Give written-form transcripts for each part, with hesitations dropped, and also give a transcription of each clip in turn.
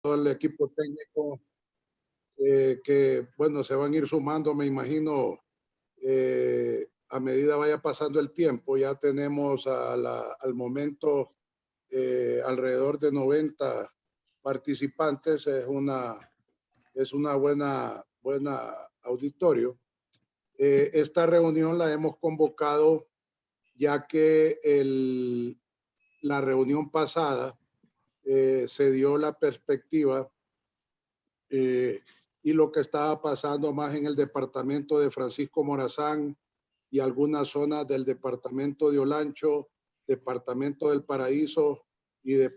todo el equipo técnico que, bueno, se van a ir sumando, me imagino, a medida vaya pasando el tiempo. Ya tenemos al momento alrededor de 90 participantes. Es una buena auditorio. Esta reunión la hemos convocado ya que la reunión pasada se dio la perspectiva y lo que estaba pasando más en el departamento de Francisco Morazán y algunas zonas del departamento de Olancho, departamento del Paraíso y la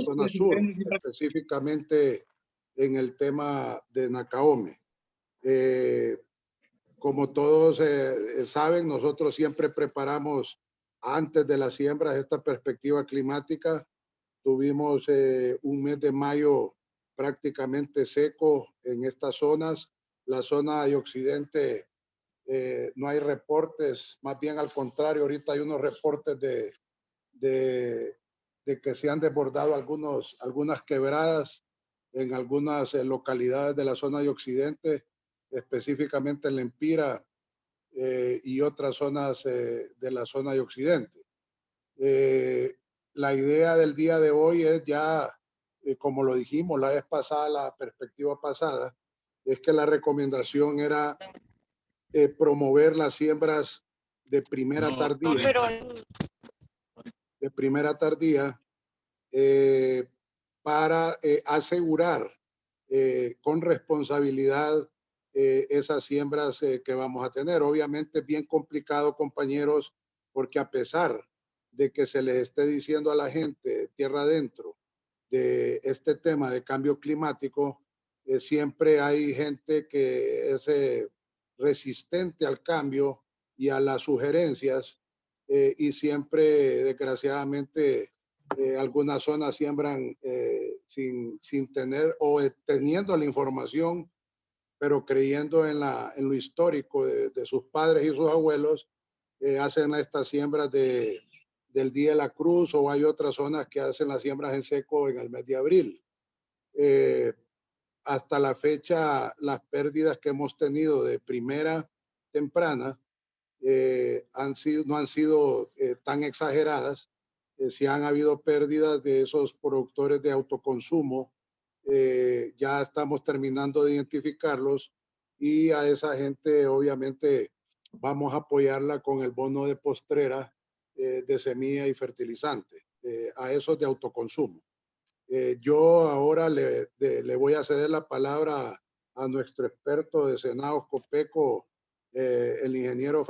zona sur, específicamente en el tema de Nacaome. Como todos saben, nosotros siempre preparamos antes de las siembras esta perspectiva climática. Tuvimos un mes de mayo prácticamente seco en estas zonas. La zona de occidente no hay reportes, más bien al contrario, ahorita hay unos reportes de que se han desbordado algunas quebradas en algunas localidades de la zona de occidente, específicamente en Lempira y otras zonas de la zona de occidente. La idea del día de hoy es ya, como lo dijimos la vez pasada, la perspectiva pasada, es que la recomendación era promover las siembras de primera tardía, de primera tardía para asegurar con responsabilidad esas siembras que vamos a tener. Obviamente es bien complicado, compañeros, porque a pesar de que se les esté diciendo a la gente tierra adentro de este tema de cambio climático, siempre hay gente que es resistente al cambio y a las sugerencias y siempre, desgraciadamente, algunas zonas siembran sin tener o teniendo la información, pero creyendo en lo histórico de sus padres y sus abuelos, hacen estas siembras del Día de la Cruz, o hay otras zonas que hacen las siembras en seco en el mes de abril. Eh, Hasta la fecha, las pérdidas que hemos tenido de primera temprana no han sido tan exageradas. Si han habido pérdidas de esos productores de autoconsumo, ya estamos terminando de identificarlos y a esa gente obviamente vamos a apoyarla con el bono de postrera de semilla y fertilizante, a esos de autoconsumo. Yo ahora le voy a ceder la palabra a nuestro experto de Senados Copeco, el ingeniero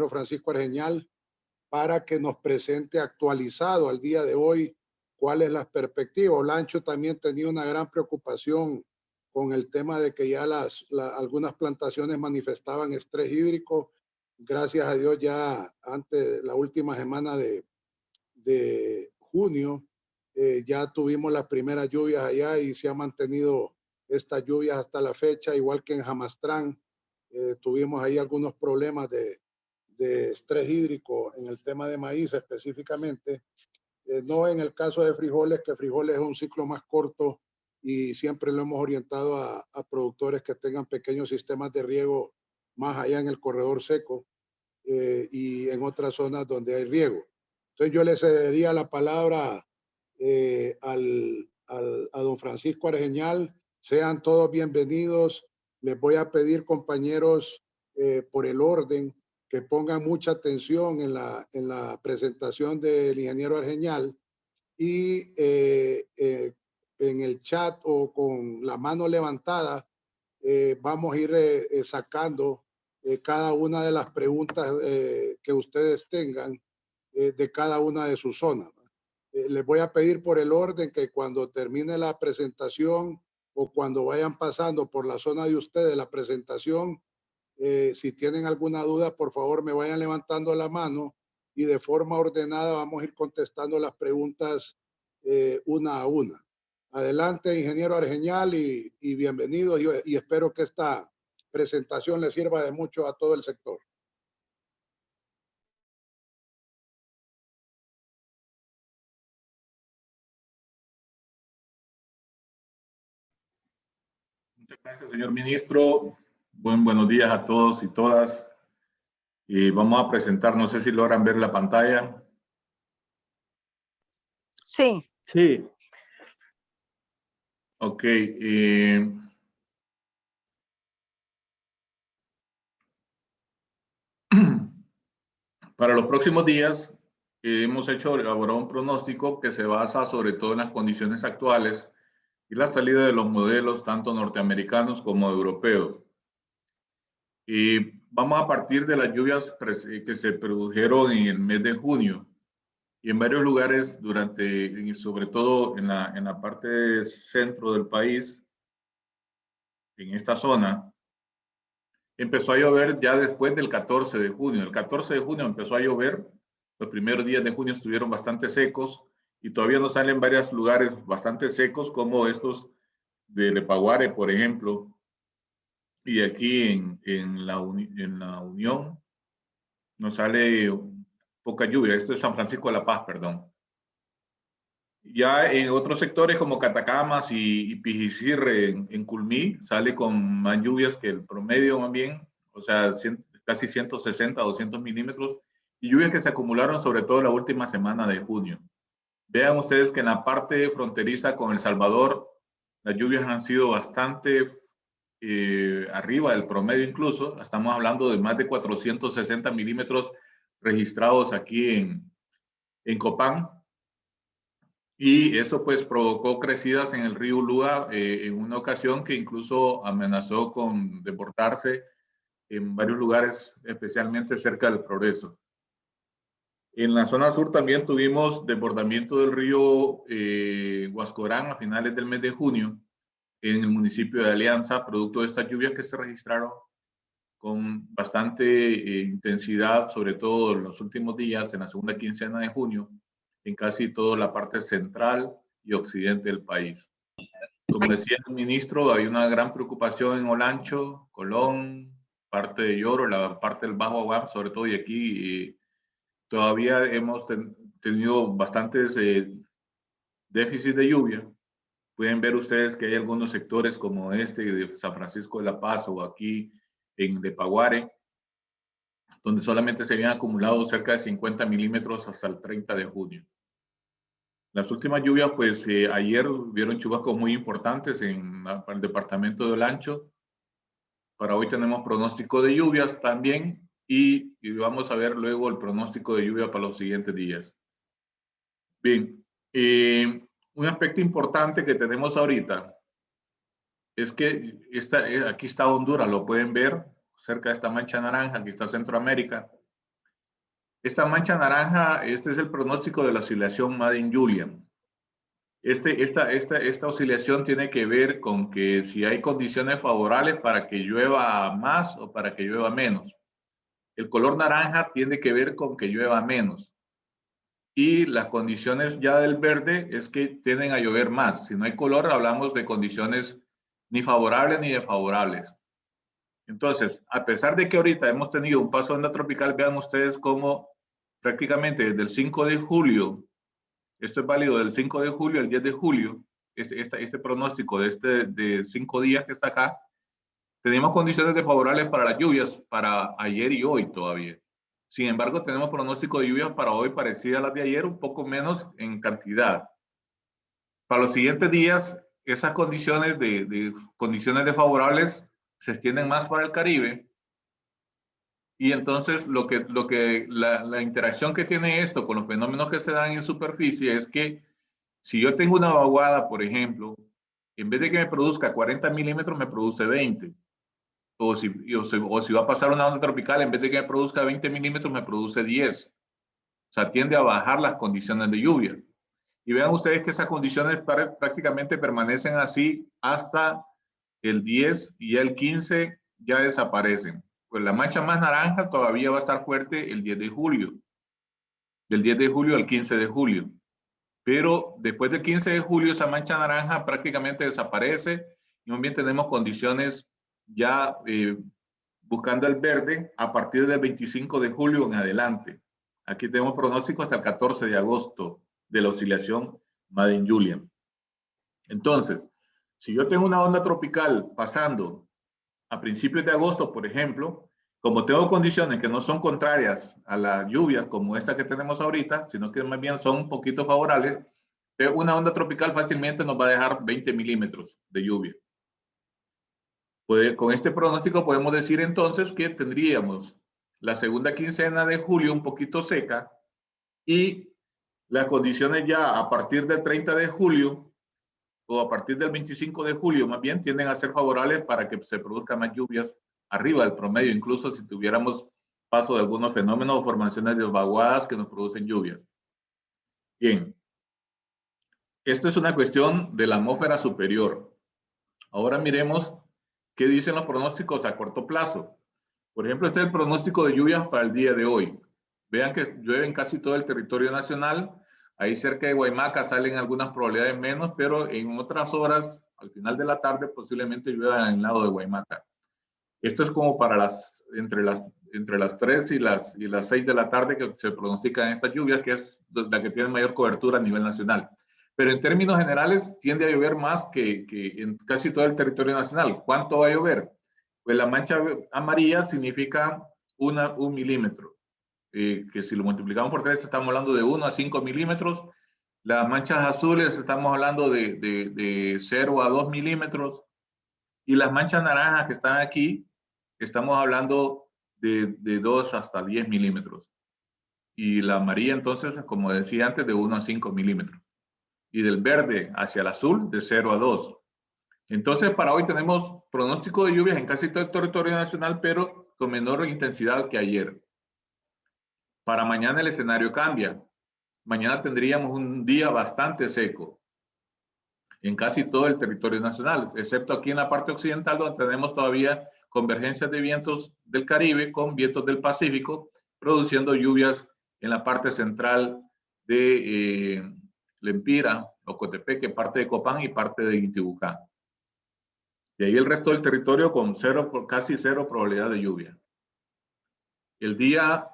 Francisco Argeñal, para que nos presente actualizado al día de hoy cuál es la perspectiva. Olancho también tenía una gran preocupación con el tema de que ya algunas plantaciones manifestaban estrés hídrico. Gracias a Dios ya antes, la última semana de junio, ya tuvimos las primeras lluvias allá y se ha mantenido estas lluvias hasta la fecha, igual que en Jamastrán. Tuvimos ahí algunos problemas de estrés hídrico en el tema de maíz específicamente, no en el caso de frijoles, que frijoles es un ciclo más corto y siempre lo hemos orientado a productores que tengan pequeños sistemas de riego más allá en el corredor seco y en otras zonas donde hay riego. Entonces yo le cedería la palabra a don Francisco Argeñal. Sean todos bienvenidos. Les voy a pedir, compañeros, por el orden, que pongan mucha atención en la presentación del ingeniero Argeñal y en el chat o con la mano levantada vamos a ir sacando cada una de las preguntas que ustedes tengan de cada una de sus zonas. Les voy a pedir por el orden que cuando termine la presentación o cuando vayan pasando por la zona de ustedes la presentación, si tienen alguna duda, por favor me vayan levantando la mano y de forma ordenada vamos a ir contestando las preguntas una a una. Adelante, ingeniero Argeñal, y bienvenido y espero que esta presentación le sirva de mucho a todo el sector. Muchas gracias, señor ministro. Buenos días a todos y todas. Vamos a presentar, no sé si logran ver la pantalla. Sí. Sí. Ok. Para los próximos días hemos elaborado un pronóstico que se basa sobre todo en las condiciones actuales y la salida de los modelos tanto norteamericanos como europeos. Vamos a partir de las lluvias que se produjeron en el mes de junio y en varios lugares sobre todo en la parte centro del país, en esta zona, empezó a llover ya después del 14 de junio. El 14 de junio empezó a llover, los primeros días de junio estuvieron bastante secos y todavía nos salen varios lugares bastante secos como estos de Lepaguare, por ejemplo, y aquí en la Unión nos sale poca lluvia. Esto es San Francisco de la Paz, perdón. Ya en otros sectores como Catacamas y Pijicirre en Culmí sale con más lluvias que el promedio más bien, o sea, casi 160, 200 milímetros y lluvias que se acumularon sobre todo la última semana de junio. Vean ustedes que en la parte fronteriza con El Salvador las lluvias han sido bastante arriba del promedio incluso. Estamos hablando de más de 460 milímetros registrados aquí en Copán. Y eso pues provocó crecidas en el río Lúa en una ocasión que incluso amenazó con desbordarse en varios lugares, especialmente cerca del Progreso. En la zona sur también tuvimos desbordamiento del río Huascorán a finales del mes de junio en el municipio de Alianza, producto de estas lluvias que se registraron con bastante intensidad, sobre todo en los últimos días, en la segunda quincena de junio, en casi toda la parte central y occidente del país. Como decía el ministro, hay una gran preocupación en Olancho, Colón, parte de Lloro, la parte del Bajo Aguam, sobre todo, y aquí todavía hemos tenido bastantes déficits de lluvia. Pueden ver ustedes que hay algunos sectores como este de San Francisco de la Paz o aquí en Lepaguare, donde solamente se habían acumulado cerca de 50 milímetros hasta el 30 de junio. Las últimas lluvias, pues ayer hubieron chubascos muy importantes en el departamento de Olancho. Para hoy tenemos pronóstico de lluvias también y vamos a ver luego el pronóstico de lluvia para los siguientes días. Bien, un aspecto importante que tenemos ahorita es que aquí está Honduras, lo pueden ver cerca de esta mancha naranja, aquí está Centroamérica. Esta mancha naranja, este es el pronóstico de la oscilación Madden-Julian. Esta oscilación tiene que ver con que si hay condiciones favorables para que llueva más o para que llueva menos. El color naranja tiene que ver con que llueva menos. Y las condiciones ya del verde es que tienden a llover más. Si no hay color, hablamos de condiciones ni favorables ni desfavorables. Entonces, a pesar de que ahorita hemos tenido un paso de onda tropical, vean ustedes cómo prácticamente desde el 5 de julio, esto es válido del 5 de julio al 10 de julio, este pronóstico de 5 días que está acá, tenemos condiciones desfavorables para las lluvias para ayer y hoy todavía. Sin embargo, tenemos pronóstico de lluvias para hoy parecida a las de ayer, un poco menos en cantidad. Para los siguientes días, esas condiciones condiciones desfavorables se extienden más para el Caribe. Y entonces la interacción que tiene esto con los fenómenos que se dan en superficie es que si yo tengo una vaguada, por ejemplo, en vez de que me produzca 40 milímetros, me produce 20. O si va a pasar una onda tropical, en vez de que me produzca 20 milímetros, me produce 10. O sea, tiende a bajar las condiciones de lluvias. Y vean ustedes que esas condiciones prácticamente permanecen así hasta el 10 y el 15 ya desaparecen. Pues la mancha más naranja todavía va a estar fuerte el 10 de julio. Del 10 de julio al 15 de julio. Pero después del 15 de julio esa mancha naranja prácticamente desaparece y más bien tenemos condiciones ya buscando el verde a partir del 25 de julio en adelante. Aquí tenemos pronóstico hasta el 14 de agosto de la oscilación Madden-Julian. Entonces, Si yo tengo una onda tropical pasando a principios de agosto, por ejemplo, como tengo condiciones que no son contrarias a las lluvias como esta que tenemos ahorita, sino que más bien son un poquito favorables, una onda tropical fácilmente nos va a dejar 20 milímetros de lluvia. Con este pronóstico podemos decir entonces que tendríamos la segunda quincena de julio un poquito seca y las condiciones ya a partir del 30 de julio o a partir del 25 de julio más bien tienden a ser favorables para que se produzcan más lluvias arriba del promedio, incluso si tuviéramos paso de algunos fenómenos o formaciones de vaguadas que nos producen lluvias. Bien, esto es una cuestión de la atmósfera superior. Ahora miremos qué dicen los pronósticos a corto plazo. Por ejemplo, este es el pronóstico de lluvias para el día de hoy. Vean que llueve en casi todo el territorio nacional. Ahí cerca de Guaymaca salen algunas probabilidades menos, pero en otras horas, al final de la tarde, posiblemente llueva en el lado de Guaymaca. Esto es como para entre las 3 y las 6 de la tarde que se pronostican estas lluvias, que es la que tiene mayor cobertura a nivel nacional. Pero en términos generales tiende a llover más que en casi todo el territorio nacional. ¿Cuánto va a llover? Pues la mancha amarilla significa 1 milímetro, que si lo multiplicamos por 3 estamos hablando de 1 a 5 milímetros. Las manchas azules estamos hablando de 0 a 2 milímetros. Y las manchas naranjas que están aquí, estamos hablando de 2 hasta 10 milímetros. Y la amarilla entonces, como decía antes, de 1 a 5 milímetros. Y del verde hacia el azul, de 0 a 2. Entonces, para hoy tenemos pronóstico de lluvias en casi todo el territorio nacional, pero con menor intensidad que ayer. Para mañana el escenario cambia. Mañana tendríamos un día bastante seco en casi todo el territorio nacional, excepto aquí en la parte occidental, donde tenemos todavía convergencias de vientos del Caribe con vientos del Pacífico, produciendo lluvias en la parte central de Lempira, Ocotepeque, parte de Copán y parte de Intibucá. De ahí el resto del territorio con casi cero probabilidad de lluvia. El día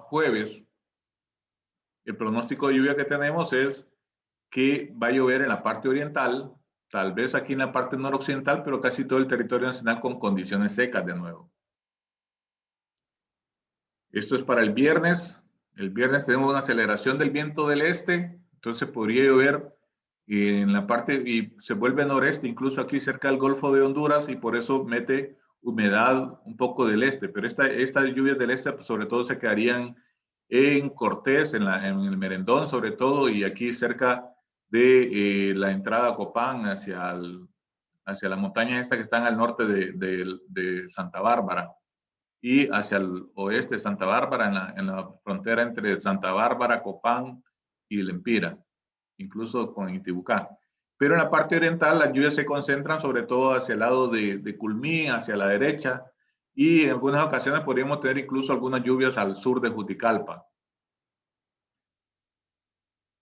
jueves, el pronóstico de lluvia que tenemos es que va a llover en la parte oriental, tal vez aquí en la parte noroccidental, pero casi todo el territorio nacional con condiciones secas de nuevo. Esto es para el viernes. El viernes tenemos una aceleración del viento del este, entonces podría llover en la parte y se vuelve noreste, incluso aquí cerca del Golfo de Honduras, y por eso mete humedad un poco del este, pero estas lluvias del este pues, sobre todo se quedarían en Cortés, en el Merendón sobre todo, y aquí cerca de la entrada a Copán hacia las montañas estas que están al norte de Santa Bárbara y hacia el oeste de Santa Bárbara, en la frontera entre Santa Bárbara, Copán y Lempira, incluso con Intibucá. Pero en la parte oriental las lluvias se concentran sobre todo hacia el lado de Culmí, hacia la derecha, y en algunas ocasiones podríamos tener incluso algunas lluvias al sur de Juticalpa.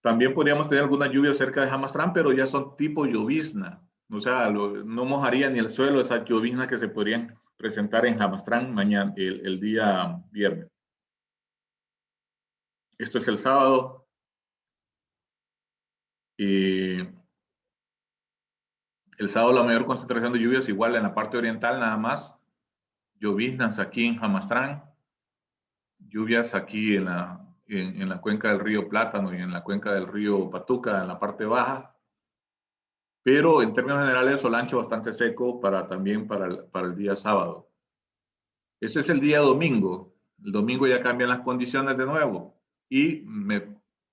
También podríamos tener algunas lluvias cerca de Jamastrán, pero ya son tipo llovizna. O sea, no mojaría ni el suelo esas lloviznas que se podrían presentar en Jamastrán mañana, el día viernes. Esto es el sábado. El sábado la mayor concentración de lluvias igual en la parte oriental nada más. Lloviznas aquí en Jamastrán. Lluvias aquí en la cuenca del río Plátano y en la cuenca del río Patuca, en la parte baja. Pero en términos generales, Solancho bastante seco también para el día sábado. Ese es el día domingo. El domingo ya cambian las condiciones de nuevo y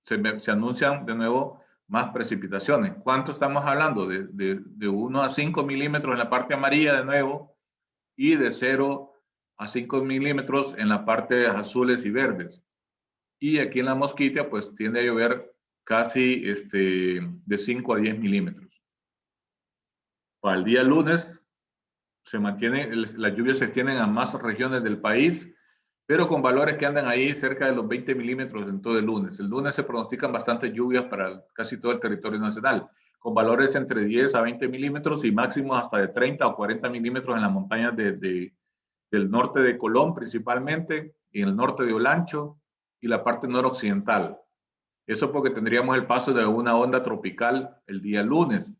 se anuncian de nuevo más precipitaciones. ¿Cuánto estamos hablando? De 1 a 5 milímetros en la parte amarilla de nuevo y de 0 a 5 milímetros en la parte azules y verdes. Y aquí en la Mosquitia pues tiende a llover casi de 5 a 10 milímetros. Para el día lunes se mantiene, las lluvias se extienden a más regiones del país, pero con valores que andan ahí cerca de los 20 milímetros en todo el lunes. El lunes se pronostican bastantes lluvias para casi todo el territorio nacional, con valores entre 10 a 20 milímetros y máximos hasta de 30 o 40 milímetros en las montañas del norte de Colón principalmente, y en el norte de Olancho y la parte noroccidental. Eso porque tendríamos el paso de una onda tropical el día lunes.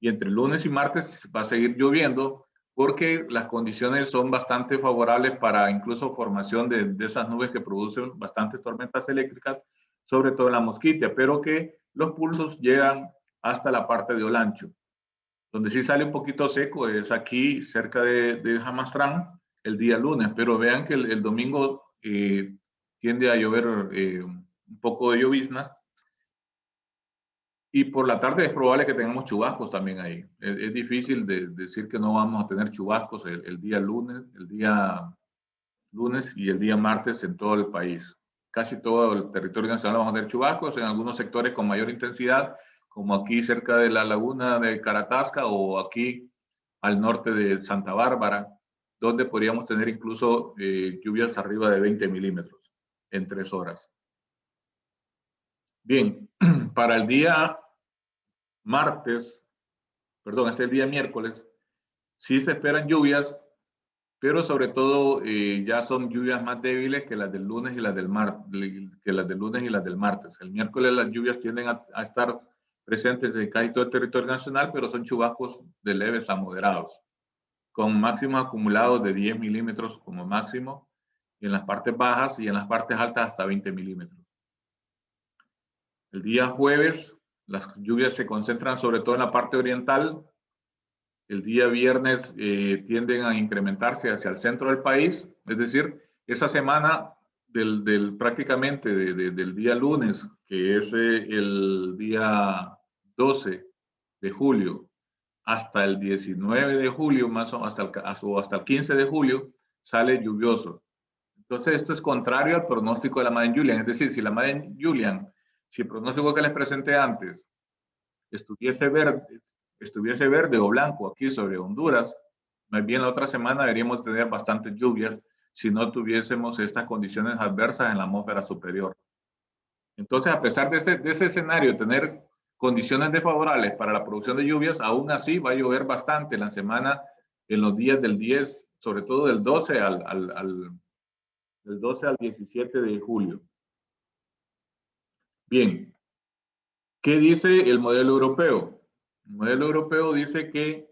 Y entre lunes y martes va a seguir lloviendo porque las condiciones son bastante favorables para incluso formación de esas nubes que producen bastantes tormentas eléctricas, sobre todo en la Mosquitia, pero que los pulsos llegan hasta la parte de Olancho. Donde sí sale un poquito seco es aquí cerca de Jamastrán el día lunes, pero vean que el domingo tiende a llover un poco de lloviznas y por la tarde es probable que tengamos chubascos también ahí. Es difícil decir que no vamos a tener chubascos el día lunes y el día martes en todo el país. Casi todo el territorio nacional vamos a tener chubascos, en algunos sectores con mayor intensidad, como aquí cerca de la laguna de Caratasca o aquí al norte de Santa Bárbara, donde podríamos tener incluso lluvias arriba de 20 milímetros en 3 horas. Bien, para el día martes, perdón, el día miércoles, sí se esperan lluvias, pero sobre todo ya son lluvias más débiles que las del lunes y las del martes. El miércoles las lluvias tienden a estar presentes en casi todo el territorio nacional, pero son chubascos de leves a moderados, con máximos acumulados de 10 milímetros como máximo en las partes bajas y en las partes altas hasta 20 milímetros. El día jueves las lluvias se concentran sobre todo en la parte oriental. El día viernes tienden a incrementarse hacia el centro del país, es decir, esa semana prácticamente del día lunes, que es el día 12 de julio, hasta el 19 de julio, más o hasta el 15 de julio, sale lluvioso. Entonces, esto es contrario al pronóstico de la Madden-Julian. Es decir, si la Madden-Julian, si el pronóstico que les presenté antes estuviese verde o blanco aquí sobre Honduras, más bien la otra semana deberíamos tener bastantes lluvias si no tuviésemos estas condiciones adversas en la atmósfera superior. Entonces, a pesar de ese escenario, tener condiciones desfavorables para la producción de lluvias, aún así va a llover bastante en la semana, en los días del 10, sobre todo del 12 del 12 al 17 de julio. Bien, ¿qué dice el modelo europeo? El modelo europeo dice que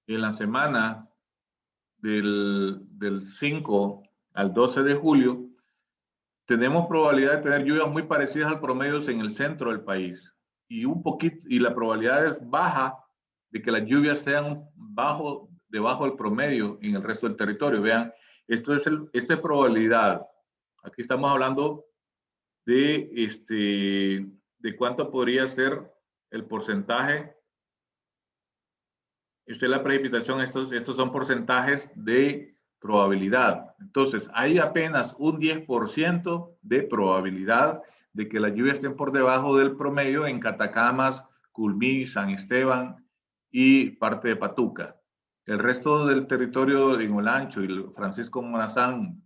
en la semana del 5 al 12 de julio tenemos probabilidad de tener lluvias muy parecidas al promedio en el centro del país y la probabilidad es baja de que las lluvias sean debajo del promedio en el resto del territorio. Vean, esta es probabilidad. Aquí estamos hablando de cuánto podría ser el porcentaje. Esta es la precipitación, estos son porcentajes de probabilidad. Entonces, hay apenas un 10% de probabilidad de que las lluvias estén por debajo del promedio en Catacamas, Culmí, San Esteban y parte de Patuca. El resto del territorio en Olancho y el Francisco Morazán,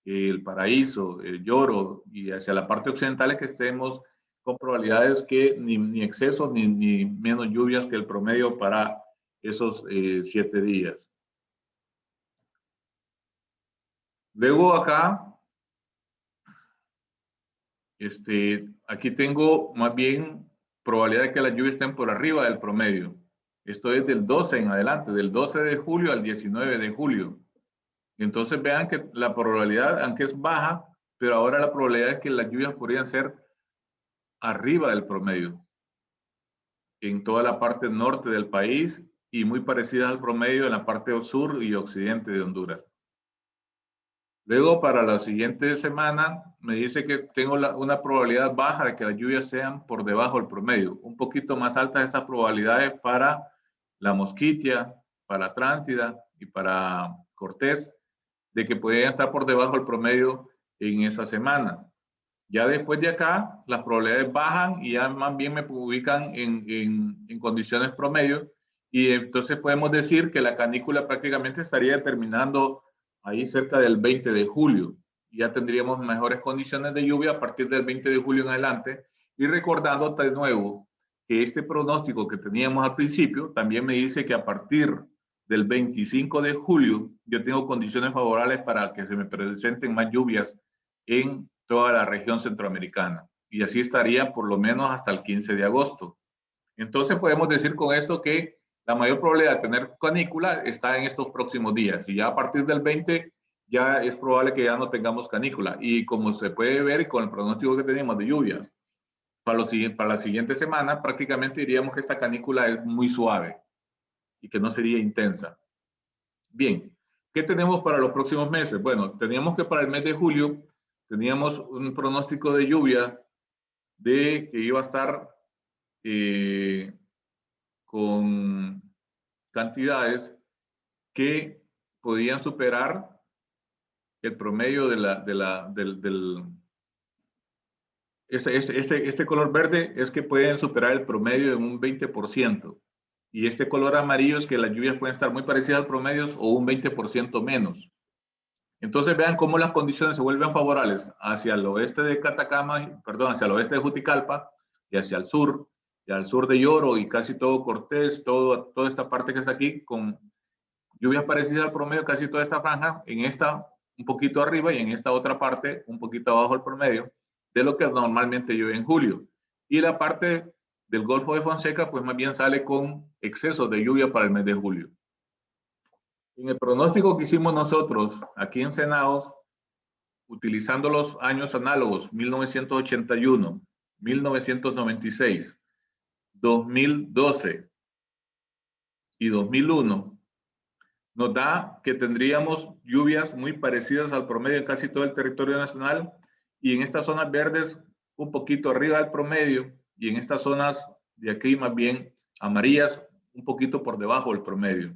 el Paraíso, el Lloro y hacia la parte occidental es que estemos con probabilidades que ni exceso ni menos lluvias que el promedio para esos 7 días. Luego acá, aquí tengo más bien probabilidad de que las lluvias estén por arriba del promedio. Esto es del 12 en adelante, del 12 de julio al 19 de julio. Entonces vean que la probabilidad, aunque es baja, pero ahora la probabilidad es que las lluvias podrían ser arriba del promedio en toda la parte norte del país y muy parecidas al promedio en la parte sur y occidente de Honduras. Luego, para la siguiente semana, me dice que tengo una probabilidad baja de que las lluvias sean por debajo del promedio. Un poquito más altas esas probabilidades para la Mosquitia, para Atlántida y para Cortés, de que podrían estar por debajo del promedio en esa semana. Ya después de acá, las probabilidades bajan y ya más bien me ubican en condiciones promedio. Y entonces podemos decir que la canícula prácticamente estaría terminando ahí cerca del 20 de julio. Ya tendríamos mejores condiciones de lluvia a partir del 20 de julio en adelante. Y recordando de nuevo que este pronóstico que teníamos al principio también me dice que a partir del 25 de julio yo tengo condiciones favorables para que se me presenten más lluvias en toda la región centroamericana. y así estaría por lo menos hasta el 15 de agosto. Entonces podemos decir con esto que la mayor probabilidad de tener canícula está en estos próximos días, y ya a partir del 20 ya es probable que ya no tengamos canícula. Y como se puede ver con el pronóstico que tenemos de lluvias, para la siguiente semana prácticamente diríamos que esta canícula es muy suave y que no sería intensa. Bien, ¿qué tenemos para los próximos meses? Bueno, teníamos que para el mes de julio teníamos un pronóstico de lluvia de que iba a estar con cantidades que podían superar el promedio este color verde es que pueden superar el promedio en un 20%. Y este color amarillo es que las lluvias pueden estar muy parecidas al promedio o un 20% menos. Entonces vean cómo las condiciones se vuelven favorables hacia el oeste de Catacama, perdón, hacia el oeste de Juticalpa y hacia el sur, y al sur de Lloro y casi todo Cortés, toda esta parte que está aquí con lluvias parecidas al promedio, casi toda esta franja, en esta un poquito arriba y en esta otra parte un poquito abajo del promedio de lo que normalmente llueve en julio. Y la parte del Golfo de Fonseca pues más bien sale con exceso de lluvia para el mes de julio. En el pronóstico que hicimos nosotros aquí en Senados, utilizando los años análogos 1981, 1996, 2012 y 2001, nos da que tendríamos lluvias muy parecidas al promedio en casi todo el territorio nacional, y en estas zonas verdes un poquito arriba del promedio, y en estas zonas de aquí más bien amarillas un poquito por debajo del promedio.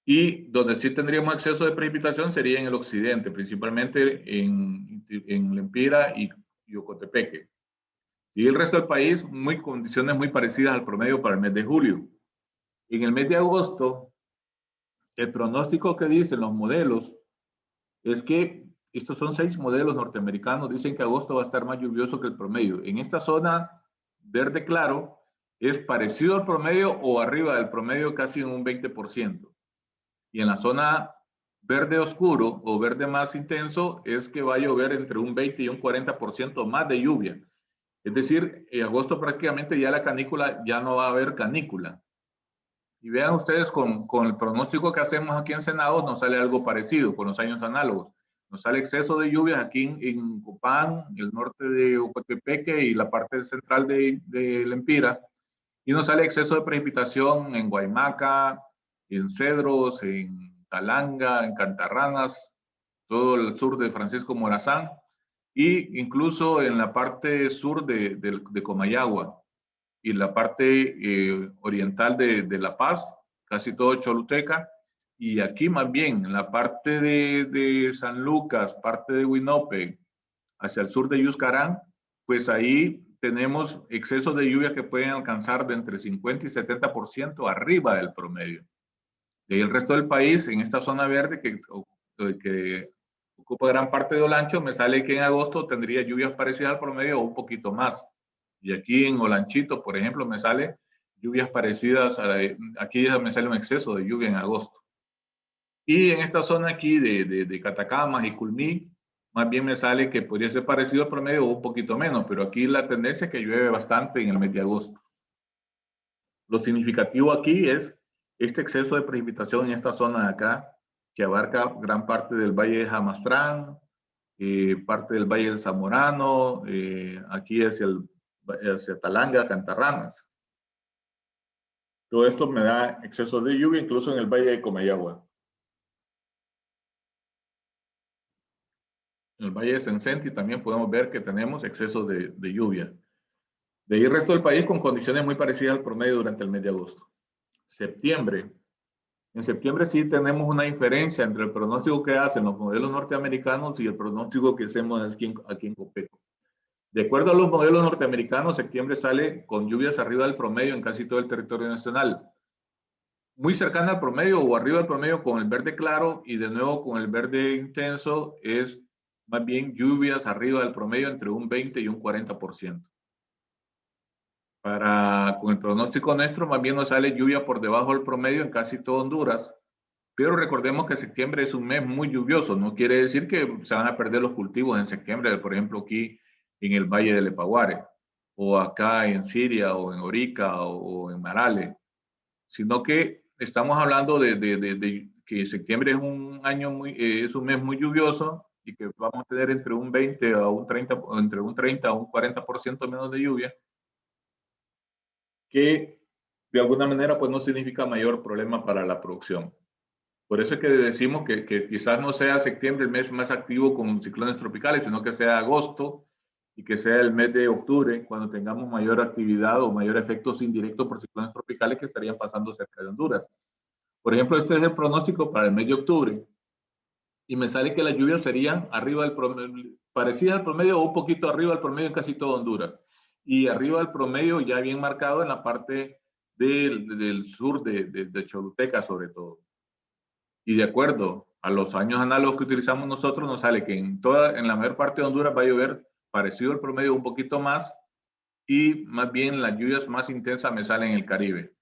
Y donde sí tendríamos exceso de precipitación sería en el occidente, principalmente en Lempira y Ocotepeque. Y el resto del país, condiciones muy parecidas al promedio para el mes de julio. En el mes de agosto, el pronóstico que dicen los modelos es que estos son 6 modelos norteamericanos, dicen que agosto va a estar más lluvioso que el promedio. En esta zona verde claro es parecido al promedio o arriba del promedio casi en un 20%. Y en la zona verde oscuro o verde más intenso es que va a llover entre un 20 y un 40% más de lluvia. Es decir, en agosto prácticamente ya la canícula, ya no va a haber canícula. Y vean ustedes con el pronóstico que hacemos aquí en Senado, nos sale algo parecido con los años análogos. Nos sale exceso de lluvias aquí en Copán, el norte de Ocotepeque y la parte central de Lempira. Y nos sale exceso de precipitación en Guaymaca, en Cedros, en Talanga, en Cantarranas, todo el sur de Francisco Morazán, e incluso en la parte sur de Comayagua y la parte oriental de La Paz, casi todo Choluteca, y aquí más bien en la parte de San Lucas, parte de Huinope, hacia el sur de Yuscarán, pues ahí tenemos excesos de lluvia que pueden alcanzar de entre 50 y 70% arriba del promedio. De ahí el resto del país, en esta zona verde que ocupa gran parte de Olancho, me sale que en agosto tendría lluvias parecidas al promedio o un poquito más. Y aquí en Olanchito, por ejemplo, me sale lluvias parecidas, aquí ya me sale un exceso de lluvia en agosto. Y en esta zona aquí de Catacamas y Culmí, más bien me sale que podría ser parecido al promedio o un poquito menos, pero aquí la tendencia es que llueve bastante en el mes de agosto. Lo significativo aquí es este exceso de precipitación en esta zona de acá, que abarca gran parte del Valle de Jamastrán, parte del Valle del Zamorano, aquí hacia Talanga, Cantarranas. Todo esto me da exceso de lluvia, incluso en el Valle de Comayagua. En el Valle de Sencenti también podemos ver que tenemos exceso de lluvia. De ahí el resto del país con condiciones muy parecidas al promedio durante el mes de agosto. Septiembre. En septiembre sí tenemos una diferencia entre el pronóstico que hacen los modelos norteamericanos y el pronóstico que hacemos aquí en Copeco. De acuerdo a los modelos norteamericanos, septiembre sale con lluvias arriba del promedio en casi todo el territorio nacional. Muy cercana al promedio o arriba del promedio con el verde claro, y de nuevo con el verde intenso es más bien lluvias arriba del promedio entre un 20 y un 40%. Con el pronóstico nuestro, más bien nos sale lluvia por debajo del promedio en casi todo Honduras, pero recordemos que septiembre es un mes muy lluvioso, no quiere decir que se van a perder los cultivos en septiembre. Por ejemplo, aquí en el Valle del Epaguare, o acá en Siria, o en Orica, o en Marale, sino que estamos hablando de que septiembre es un año es un mes muy lluvioso y que vamos a tener entre un 20 a un 30, entre un 30 a un 40% menos de lluvia, que de alguna manera pues no significa mayor problema para la producción. Por eso es que decimos que quizás no sea septiembre el mes más activo con ciclones tropicales, sino que sea agosto y que sea el mes de octubre cuando tengamos mayor actividad o mayor efectos indirectos por ciclones tropicales que estarían pasando cerca de Honduras. Por ejemplo, este es el pronóstico para el mes de octubre y me sale que las lluvias serían arriba del promedio, parecidas al promedio o un poquito arriba del promedio en casi todo Honduras. Y arriba del promedio ya bien marcado en la parte del sur de Choluteca sobre todo. Y de acuerdo a los años análogos que utilizamos nosotros, nos sale que en la mayor parte de Honduras va a llover parecido al promedio, un poquito más, y más bien las lluvias más intensas me salen en el Caribe.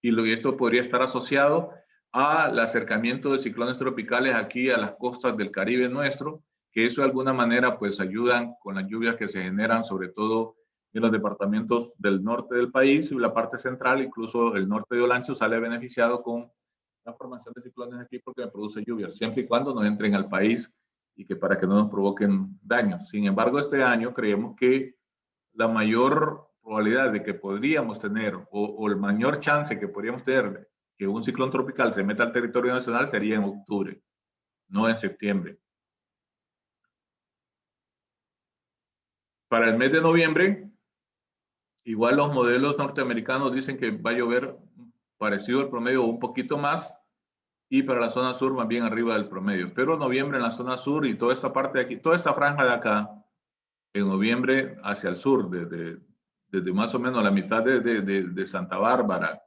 Y esto podría estar asociado al acercamiento de ciclones tropicales aquí a las costas del Caribe nuestro, que eso de alguna manera pues ayudan con las lluvias que se generan sobre todo en los departamentos del norte del país y la parte central, incluso el norte de Olancho sale beneficiado con la formación de ciclones aquí porque me produce lluvias, siempre y cuando no entren al país y que para que no nos provoquen daños. Sin embargo, este año creemos que la mayor probabilidad de que podríamos tener o el mayor chance que podríamos tener que un ciclón tropical se meta al territorio nacional sería en octubre, no en septiembre. Para el mes de noviembre, igual los modelos norteamericanos dicen que va a llover parecido al promedio o un poquito más, y para la zona sur más bien arriba del promedio. Pero noviembre en la zona sur y toda esta parte de aquí, toda esta franja de acá, en noviembre hacia el sur, desde más o menos la mitad de Santa Bárbara,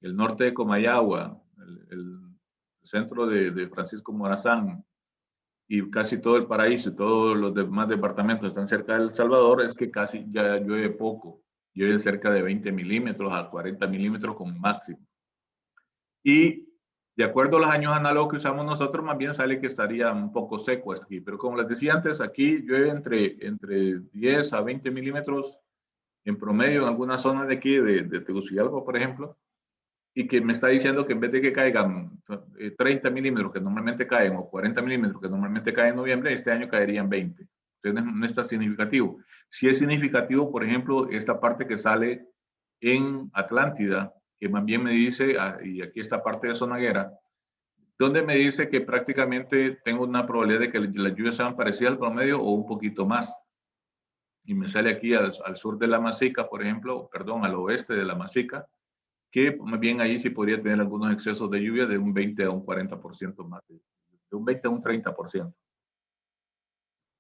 el norte de Comayagua, el centro de Francisco Morazán y casi todo el Paraíso y todos los demás departamentos están cerca de El Salvador, es que casi ya llueve poco, llueve cerca de 20 milímetros a 40 milímetros como máximo. Y de acuerdo a los años análogos que usamos nosotros, más bien sale que estaría un poco seco aquí. Pero como les decía antes, aquí llueve entre 10 a 20 milímetros en promedio en algunas zonas de aquí, de Tegucigalpa, por ejemplo, y que me está diciendo que en vez de que caigan 30 milímetros que normalmente caen o 40 milímetros que normalmente caen en noviembre, este año caerían 20. Entonces no está significativo. Sí es significativo, por ejemplo, esta parte que sale en Atlántida, que más bien me dice, y aquí esta parte de Zonaguera, donde me dice que prácticamente tengo una probabilidad de que las lluvias sean parecidas al promedio o un poquito más. Y me sale aquí al sur de la Masica, por ejemplo, perdón, al oeste de la Masica, que más bien ahí sí podría tener algunos excesos de lluvia de un 20 a un 40% más, de un 20 a un 30%.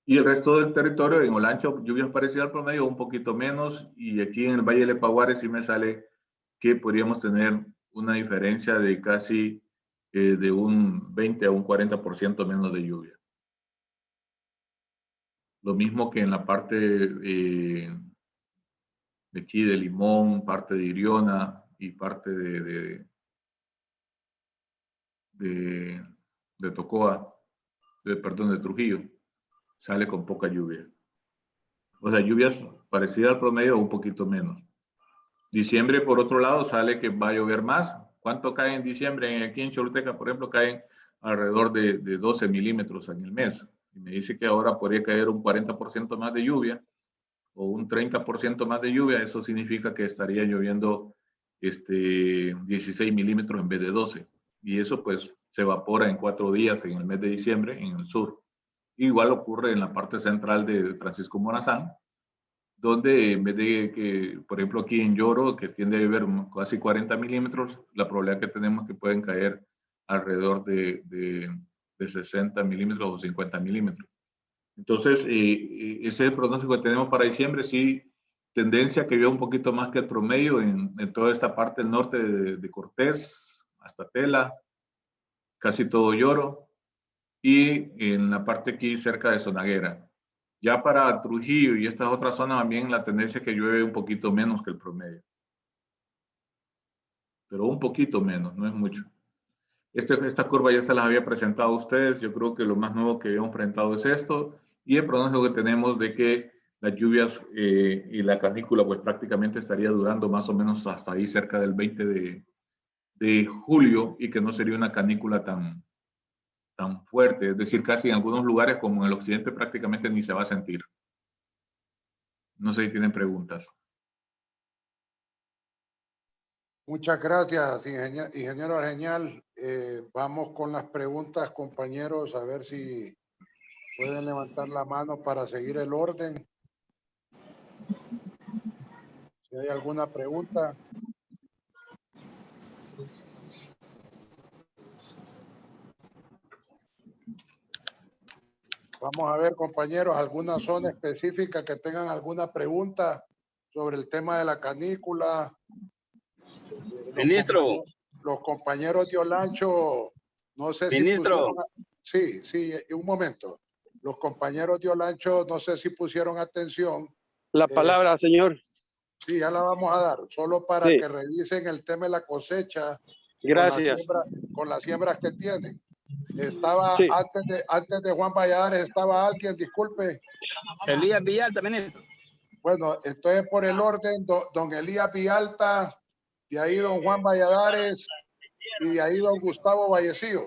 Y el resto del territorio, en Olancho, lluvias parecidas al promedio, un poquito menos, y aquí en el Valle de Epaguare sí me sale que podríamos tener una diferencia de casi de un 20 a un 40% menos de lluvia. Lo mismo que en la parte de aquí de Limón, parte de Iriona y parte de Tocoa, perdón, de Trujillo, sale con poca lluvia. O sea, lluvias parecidas al promedio o un poquito menos. Diciembre, por otro lado, sale que va a llover más. ¿Cuánto cae en diciembre? Aquí en Choluteca, por ejemplo, caen alrededor de 12 milímetros en el mes. Y me dice que ahora podría caer un 40% más de lluvia o un 30% más de lluvia. Eso significa que estaría lloviendo 16 milímetros en vez de 12. Y eso pues se evapora en 4 días en el mes de diciembre en el sur. Igual ocurre en la parte central de Francisco Morazán, donde en vez de que, por ejemplo, aquí en Lloro, que tiende a llover casi 40 milímetros, la probabilidad que tenemos es que pueden caer alrededor de 60 milímetros o 50 milímetros. Entonces, ese es el pronóstico que tenemos para diciembre. Sí, tendencia que veo un poquito más que el promedio en toda esta parte del norte de Cortés, hasta Tela, casi todo Lloro, y en la parte aquí cerca de Zonaguera. Ya para Trujillo y estas otras zonas también la tendencia es que llueve un poquito menos que el promedio. Pero un poquito menos, no es mucho. Esta curva ya se las había presentado a ustedes. Yo creo que lo más nuevo que habíamos presentado es esto. Y el pronóstico que tenemos de que las lluvias y la canícula pues prácticamente estaría durando más o menos hasta ahí cerca del 20 de julio y que no sería una canícula tan fuerte, es decir, casi en algunos lugares como en el occidente prácticamente ni se va a sentir. No sé si tienen preguntas. Muchas gracias, ingeniero Argeñal. Vamos con las preguntas, compañeros, a ver si pueden levantar la mano para seguir el orden. Si hay alguna pregunta. Vamos a ver, compañeros, alguna zona específica que tengan alguna pregunta sobre el tema de la canícula. Ministro. Los compañeros de Olancho, no sé si Ministro. pusieron... Sí, un momento. Los compañeros de Olancho, no sé si pusieron atención. La palabra, señor. Sí, ya la vamos a dar, solo para que revisen el tema de la cosecha. Gracias. Con las siembras que tienen. Estaba, antes de Juan Valladares, estaba alguien, disculpe. Elías Villalta, ministro. Bueno, entonces por el orden, don Elías Villalta, de ahí don Juan Valladares y de ahí don Gustavo Vallecillo.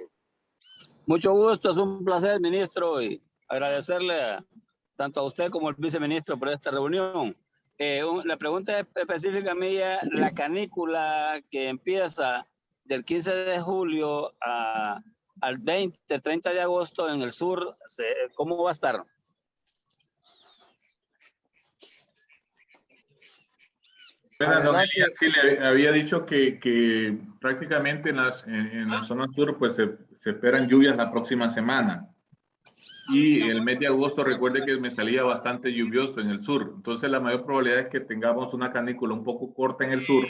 Mucho gusto, es un placer, ministro, y agradecerle tanto a usted como al viceministro por esta reunión. La pregunta específica mía, la canícula que empieza del 15 de julio al 20, 30 de agosto en el sur, ¿cómo va a estar? Bueno, don Elías sí le había dicho que prácticamente en la zona sur pues se esperan lluvias la próxima semana. Y el mes de agosto, recuerde que me salía bastante lluvioso en el sur. Entonces la mayor probabilidad es que tengamos una canícula un poco corta en el sur,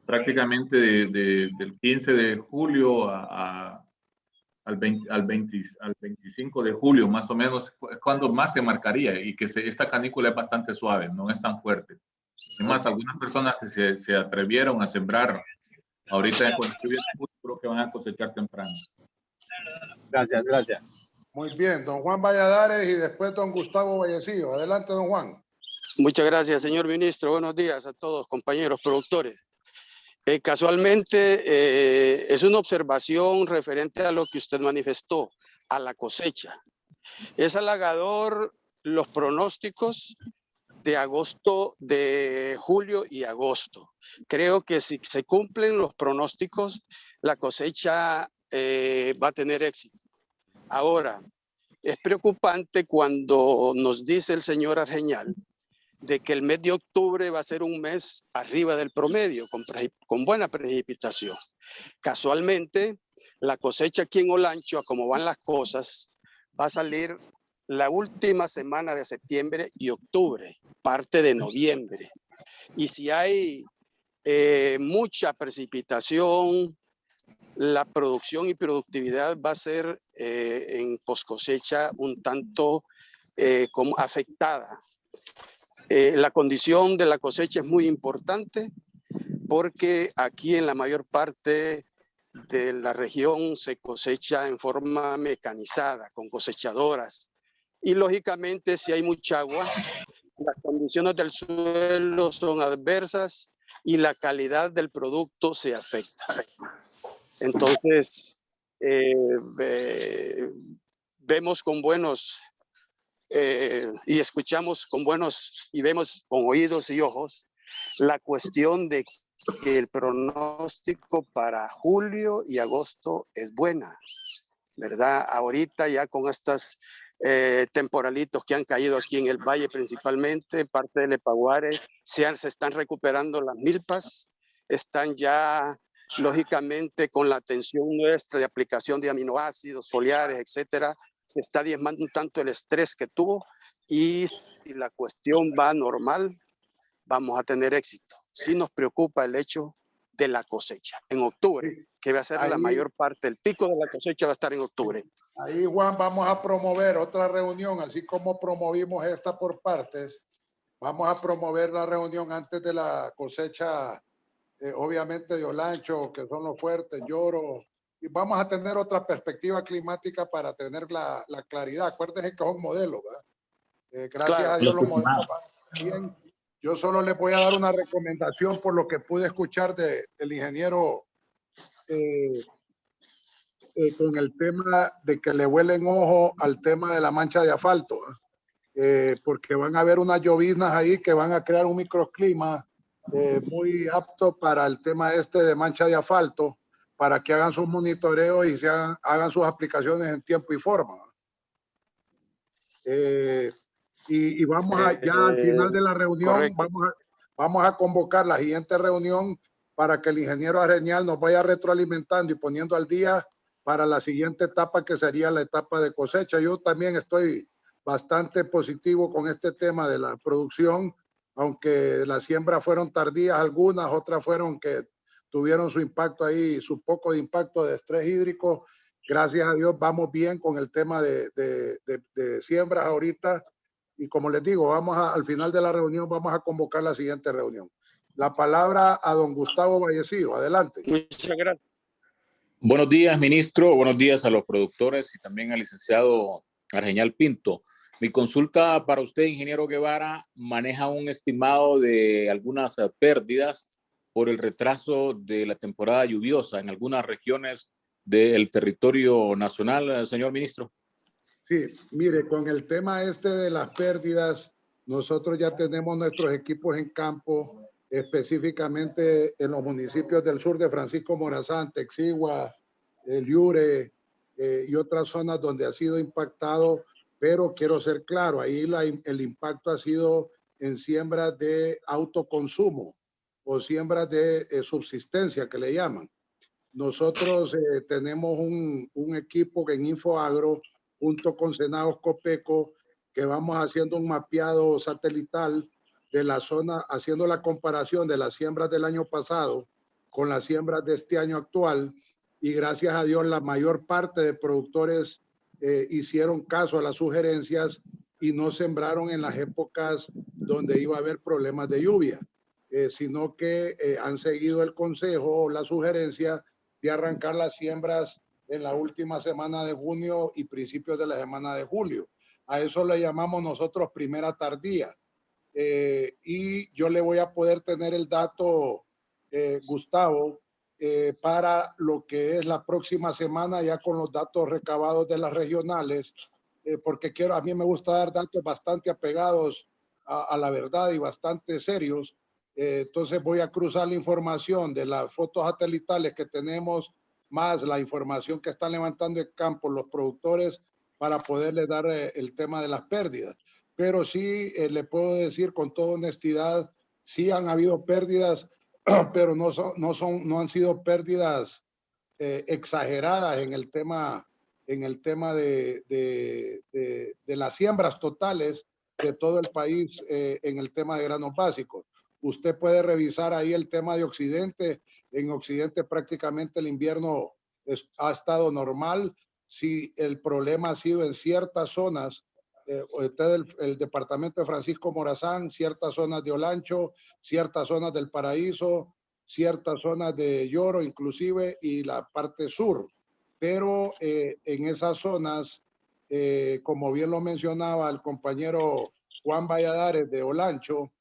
prácticamente del 15 de julio al 25 de julio, más o menos, es cuando más se marcaría y que esta canícula es bastante suave, no es tan fuerte. Además, algunas personas que se atrevieron a sembrar ahorita con lluvias, creo que van a cosechar temprano. Gracias, gracias. Muy bien, don Juan Valladares y después don Gustavo Vallecillo. Adelante, don Juan. Muchas gracias, señor ministro. Buenos días a todos, compañeros productores. Casualmente, es una observación referente a lo que usted manifestó, a la cosecha. Es halagador los pronósticos de julio y agosto. Creo que si se cumplen los pronósticos, la cosecha va a tener éxito. Ahora, es preocupante cuando nos dice el señor Argeñal de que el mes de octubre va a ser un mes arriba del promedio, con buena precipitación. Casualmente, la cosecha aquí en Olancho, a cómo van las cosas, va a salir la última semana de septiembre y octubre, parte de noviembre. Y si hay mucha precipitación, la producción y productividad va a ser en poscosecha un tanto como afectada. La condición de la cosecha es muy importante porque aquí en la mayor parte de la región se cosecha en forma mecanizada, con cosechadoras. Y lógicamente si hay mucha agua, las condiciones del suelo son adversas y la calidad del producto se afecta. Entonces, vemos con buenos y escuchamos con buenos y vemos con oídos y ojos la cuestión de que el pronóstico para julio y agosto es buena, ¿verdad? Ahorita ya con estas temporalitos que han caído aquí en el valle principalmente, parte del Epaguare, se están recuperando las milpas, están ya lógicamente con la atención nuestra de aplicación de aminoácidos, foliares, etcétera, se está diezmando un tanto el estrés que tuvo y si la cuestión va normal, vamos a tener éxito. Sí nos preocupa el hecho de la cosecha en octubre, que va a ser la mayor parte, el pico de la cosecha va a estar en octubre. Ahí, Juan, vamos a promover otra reunión, así como promovimos esta por partes. Vamos a promover la reunión antes de la cosecha, obviamente de Olancho, que son los fuertes, Lloro, y vamos a tener otra perspectiva climática para tener la claridad. Acuérdense que es un modelo, ¿verdad? Gracias Claro. a Dios los modelos van bien. Yo solo les voy a dar una recomendación por lo que pude escuchar del ingeniero con el tema de que le huelen ojo al tema de la mancha de asfalto, porque van a haber unas lloviznas ahí que van a crear un microclima muy apto para el tema este de mancha de asfalto, para que hagan sus monitoreos y hagan sus aplicaciones en tiempo y forma. Y vamos a, ya al final de la reunión, vamos a convocar la siguiente reunión para que el ingeniero Areñal nos vaya retroalimentando y poniendo al día para la siguiente etapa, que sería la etapa de cosecha. Yo también estoy bastante positivo con este tema de la producción, aunque las siembras fueron tardías algunas, otras fueron que tuvieron su impacto ahí, su poco de impacto de estrés hídrico. Gracias a Dios vamos bien con el tema de siembras ahorita. Y como les digo, al final de la reunión vamos a convocar la siguiente reunión. La palabra a don Gustavo Vallecillo. Adelante. Muchas gracias. Buenos días, ministro. Buenos días a los productores y también al licenciado Argeñal Pinto. Mi consulta para usted, ingeniero Guevara, maneja un estimado de algunas pérdidas por el retraso de la temporada lluviosa en algunas regiones del territorio nacional, señor ministro. Sí, mire, con el tema este de las pérdidas, nosotros ya tenemos nuestros equipos en campo, específicamente en los municipios del sur de Francisco Morazán, Texigua, El Yure y otras zonas donde ha sido impactado, pero quiero ser claro, ahí el impacto ha sido en siembras de autoconsumo o siembras de subsistencia que le llaman. Nosotros tenemos un equipo que en InfoAgro, junto con Senados Copeco, que vamos haciendo un mapeado satelital de la zona, haciendo la comparación de las siembras del año pasado con las siembras de este año actual. Y gracias a Dios, la mayor parte de productores hicieron caso a las sugerencias y no sembraron en las épocas donde iba a haber problemas de lluvia, sino que han seguido el consejo o la sugerencia de arrancar las siembras en la última semana de junio y principios de la semana de julio. A eso le llamamos nosotros primera tardía. Y yo le voy a poder tener el dato, Gustavo, para lo que es la próxima semana, ya con los datos recabados de las regionales, porque a mí me gusta dar datos bastante apegados a la verdad y bastante serios. Entonces voy a cruzar la información de las fotos satelitales que tenemos, más la información que están levantando en campo los productores, para poderles dar el tema de las pérdidas. Pero sí le puedo decir con toda honestidad, sí han habido pérdidas, pero no han sido pérdidas exageradas en el tema de las siembras totales de todo el país en el tema de granos básicos. Usted puede revisar ahí el tema de Occidente. En Occidente prácticamente el invierno ha estado normal. Si el problema ha sido en ciertas zonas, el departamento de Francisco Morazán, ciertas zonas de Olancho, ciertas zonas del Paraíso, ciertas zonas de Lloro inclusive, y la parte sur. Pero en esas zonas, como bien lo mencionaba el compañero Juan Valladares de Olancho,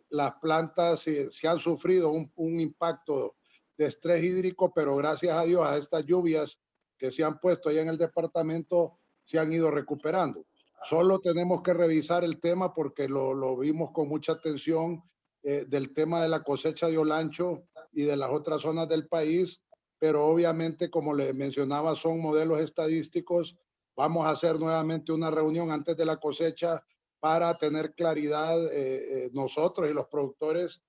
las plantas se han sufrido un impacto de estrés hídrico, pero gracias a Dios a estas lluvias que se han puesto allá en el departamento se han ido recuperando. Solo tenemos que revisar el tema porque lo vimos con mucha atención del tema de la cosecha de Olancho y de las otras zonas del país, pero obviamente, como le mencionaba, son modelos estadísticos. Vamos a hacer nuevamente una reunión antes de la cosecha para tener claridad nosotros y los productores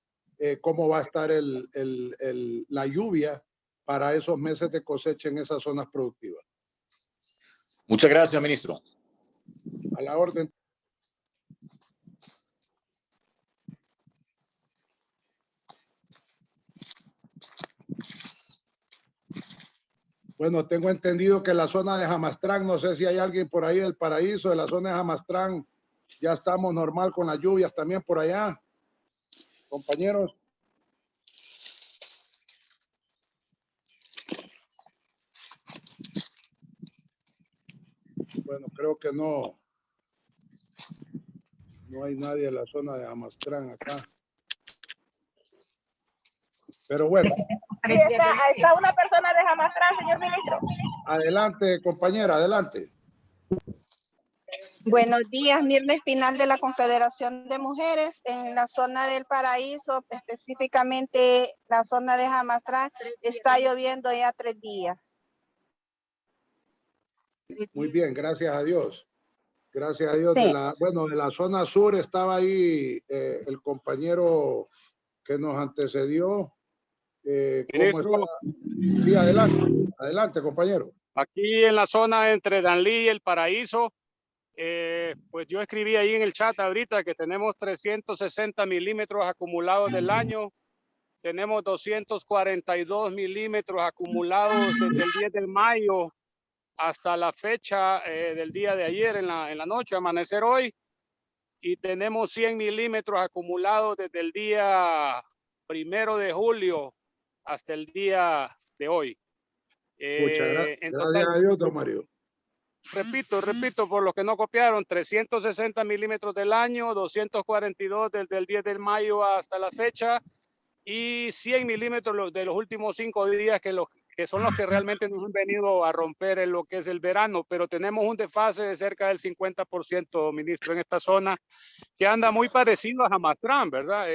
cómo va a estar la lluvia para esos meses de cosecha en esas zonas productivas. Muchas gracias, ministro. A la orden. Bueno, tengo entendido que la zona de Jamastrán, no sé si hay alguien por ahí del Paraíso, de la zona de Jamastrán, ya estamos normal con las lluvias también por allá, compañeros. Bueno, creo que no No hay nadie en la zona de Amastrán acá. Pero bueno. Sí, está una persona de Jamastrán, señor ministro. Adelante, compañera, adelante. Buenos días, Mirna Espinal de la Confederación de Mujeres. En la zona del Paraíso, específicamente la zona de Jamastrán, está lloviendo ya 3 días. Muy bien, gracias a Dios. Gracias a Dios. Sí. De la zona sur estaba ahí el compañero que nos antecedió. ¿Cómo está? Sí, adelante, adelante, compañero. Aquí en la zona entre Danlí y el Paraíso, pues yo escribí ahí en el chat ahorita que tenemos 360 milímetros acumulados del año. Tenemos 242 milímetros acumulados desde el 10 de mayo hasta la fecha del día de ayer en la noche, amanecer hoy. Y tenemos 100 milímetros acumulados desde el día 1 de julio hasta el día de hoy. Muchas gracias. Gracias a Dios, don Mario. Repito, por los que no copiaron, 360 milímetros del año, 242 desde el 10 de mayo hasta la fecha y 100 milímetros de los últimos 5 días que son los que realmente nos han venido a romper en lo que es el verano, pero tenemos un desfase de cerca del 50%, ministro, en esta zona, que anda muy parecido a Jamastrán, ¿verdad?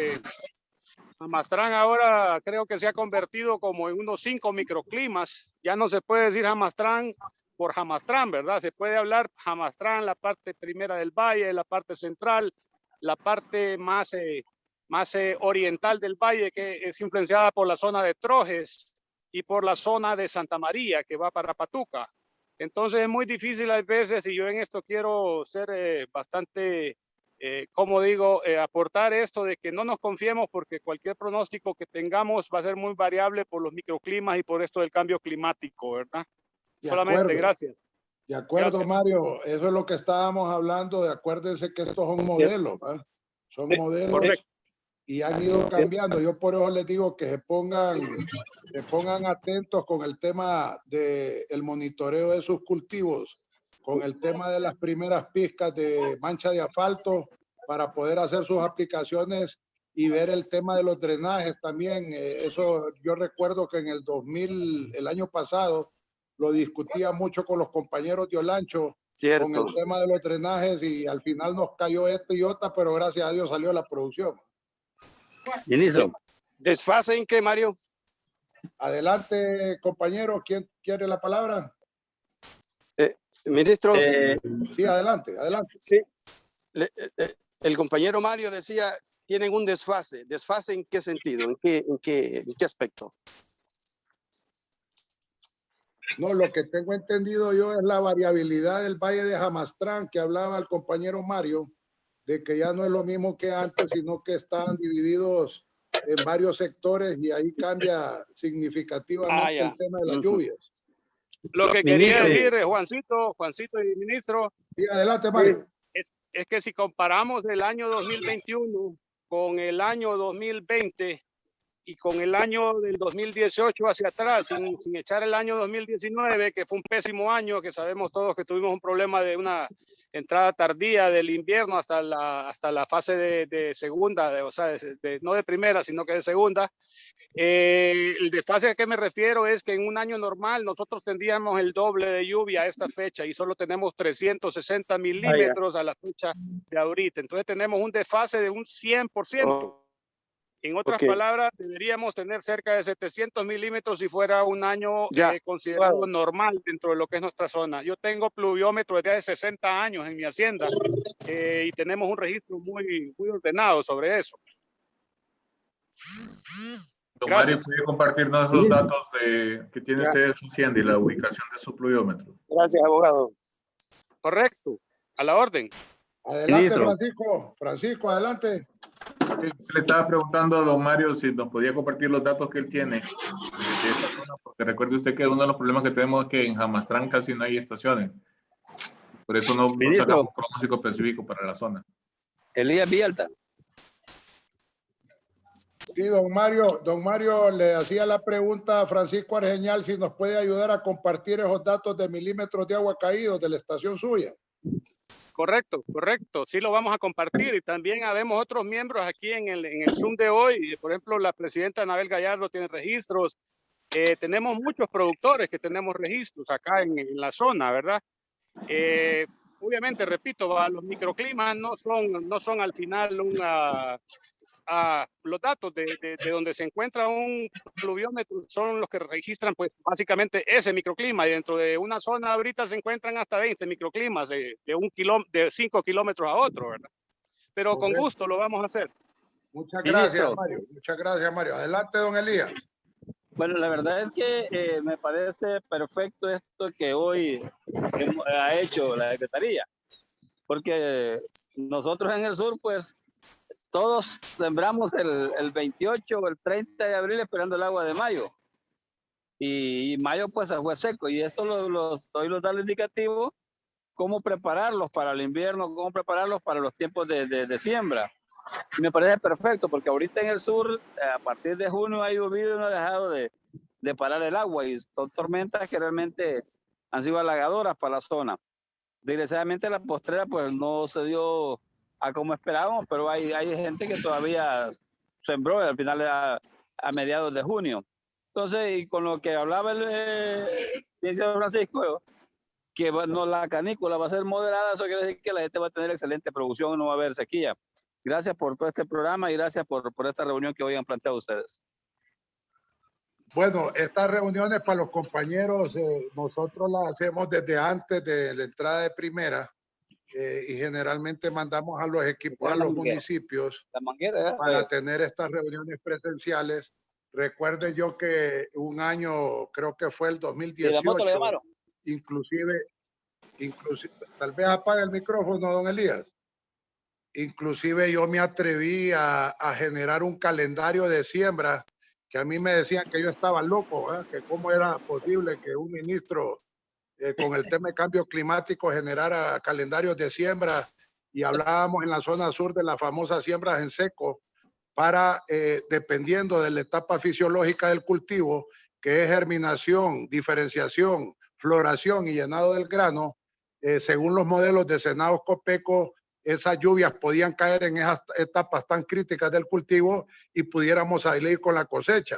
Jamastrán ahora creo que se ha convertido como en unos 5 microclimas. Ya no se puede decir Jamastrán por Jamastrán, ¿verdad? Se puede hablar Jamastrán, la parte primera del valle, la parte central, la parte más oriental del valle, que es influenciada por la zona de Trojes y por la zona de Santa María, que va para Patuca. Entonces es muy difícil a veces, y yo en esto quiero ser bastante... como digo, aportar esto de que no nos confiemos porque cualquier pronóstico que tengamos va a ser muy variable por los microclimas y por esto del cambio climático, ¿verdad? Solamente, gracias. De acuerdo, gracias. Mario, eso es lo que estábamos hablando, de acuérdense que estos son modelos, ¿verdad? Son modelos correcto. Y han ido cambiando. Yo por eso les digo que se pongan atentos con el tema del monitoreo de sus cultivos, con el tema de las primeras pizcas de mancha de asfalto para poder hacer sus aplicaciones y ver el tema de los drenajes también. Eso yo recuerdo que en el año pasado, lo discutía mucho con los compañeros de Olancho. Cierto. Con el tema de los drenajes y al final nos cayó esto y otra, pero gracias a Dios salió la producción. Ministro. ¿Desfase en qué, Mario? Adelante, compañero. ¿Quién quiere la palabra? Ministro. Sí, adelante, adelante. Sí. El compañero Mario decía, tienen un desfase. ¿Desfase en qué sentido? ¿En qué aspecto? No, lo que tengo entendido yo es la variabilidad del Valle de Jamastrán, que hablaba el compañero Mario, de que ya no es lo mismo que antes, sino que están divididos en varios sectores y ahí cambia significativamente el tema de las lluvias. Lo que quería decir, Juancito y ministro. Sí, adelante, Mario. Es que si comparamos el año 2021 con el año 2020 y con el año del 2018 hacia atrás, sin echar el año 2019, que fue un pésimo año, que sabemos todos que tuvimos un problema de una entrada tardía del invierno hasta la fase de segunda, o sea, no de primera, sino que de segunda. El desfase a que me refiero es que en un año normal nosotros tendríamos el doble de lluvia a esta fecha y solo tenemos 360 milímetros a la fecha de ahorita. Entonces tenemos un desfase de un 100%. En otras palabras, deberíamos tener cerca de 700 milímetros si fuera un año considerado normal dentro de lo que es nuestra zona. Yo tengo pluviómetro desde hace 60 años en mi hacienda y tenemos un registro muy ordenado sobre eso. Don Mario, ¿puede compartirnos esos datos que tiene usted en su hacienda y la ubicación de su pluviómetro? Gracias, abogado. Correcto, a la orden. Adelante, Francisco, adelante. Le estaba preguntando a don Mario si nos podía compartir los datos que él tiene de esta zona, porque recuerde usted que uno de los problemas que tenemos es que en Jamastrán casi no hay estaciones. Por eso no sacamos pronóstico específico para la zona. Elías Villalta. Sí, don Mario le hacía la pregunta a Francisco Argeñal si nos puede ayudar a compartir esos datos de milímetros de agua caídos de la estación suya. Correcto, correcto. Sí lo vamos a compartir y también habemos otros miembros aquí en el Zoom de hoy. Por ejemplo, la presidenta Anabel Gallardo tiene registros. Tenemos muchos productores que tenemos registros acá en la zona, ¿verdad? Obviamente, repito, los microclimas no son al final los datos de donde se encuentra un pluviómetro son los que registran pues básicamente ese microclima, y dentro de una zona ahorita se encuentran hasta 20 microclimas de 5 kilómetros a otro, ¿verdad? Pero con gusto lo vamos a hacer. Muchas gracias, Mario. Muchas gracias, Mario. Adelante, don Elías. Bueno, la verdad es que me parece perfecto esto que hoy ha hecho la Secretaría, porque nosotros en el sur, pues, todos sembramos el 28 o el 30 de abril esperando el agua de mayo. Y mayo, pues, fue seco. Y esto doy los datos indicativos, cómo prepararlos para el invierno, cómo prepararlos para los tiempos de siembra. Y me parece perfecto, porque ahorita en el sur, a partir de junio ha llovido y no ha dejado de parar el agua. Y son tormentas que realmente han sido halagadoras para la zona. Desgraciadamente la postrera, pues, no se dio a como esperábamos, pero hay gente que todavía sembró al final a mediados de junio. Entonces, y con lo que hablaba el licenciado Francisco, que no, la canícula va a ser moderada, eso quiere decir que la gente va a tener excelente producción y no va a haber sequía. Gracias por todo este programa y gracias por esta reunión que hoy han planteado ustedes. Bueno, estas reuniones para los compañeros, nosotros las hacemos desde antes de la entrada de primera. Y generalmente mandamos a los equipos a los municipios para tener estas reuniones presenciales. Recuerde yo que un año, creo que fue el 2018, inclusive, tal vez apague el micrófono, don Elías. Inclusive yo me atreví a generar un calendario de siembra, que a mí me decían que yo estaba loco, ¿eh? Que cómo era posible que un ministro con el tema de cambio climático generara calendarios de siembra, y hablábamos en la zona sur de las famosas siembras en seco para, dependiendo de la etapa fisiológica del cultivo, que es germinación, diferenciación, floración y llenado del grano, según los modelos de Senados Copeco, esas lluvias podían caer en esas etapas tan críticas del cultivo y pudiéramos salir con la cosecha.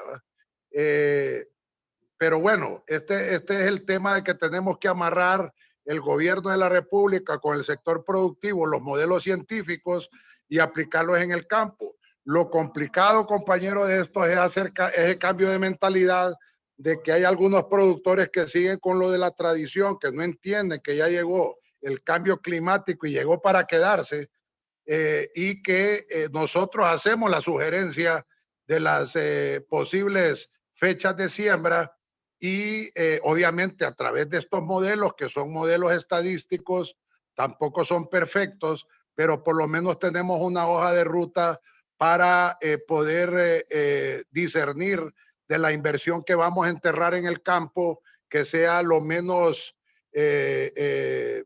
Pero bueno, este es el tema de que tenemos que amarrar el gobierno de la República con el sector productivo, los modelos científicos, y aplicarlos en el campo. Lo complicado, compañero, de esto es hacer ese cambio de mentalidad, de que hay algunos productores que siguen con lo de la tradición, que no entienden que ya llegó el cambio climático y llegó para quedarse, y que nosotros hacemos la sugerencia de las posibles fechas de siembra. Y obviamente a través de estos modelos, que son modelos estadísticos, tampoco son perfectos, pero por lo menos tenemos una hoja de ruta para poder discernir de la inversión que vamos a enterrar en el campo, que sea lo menos, que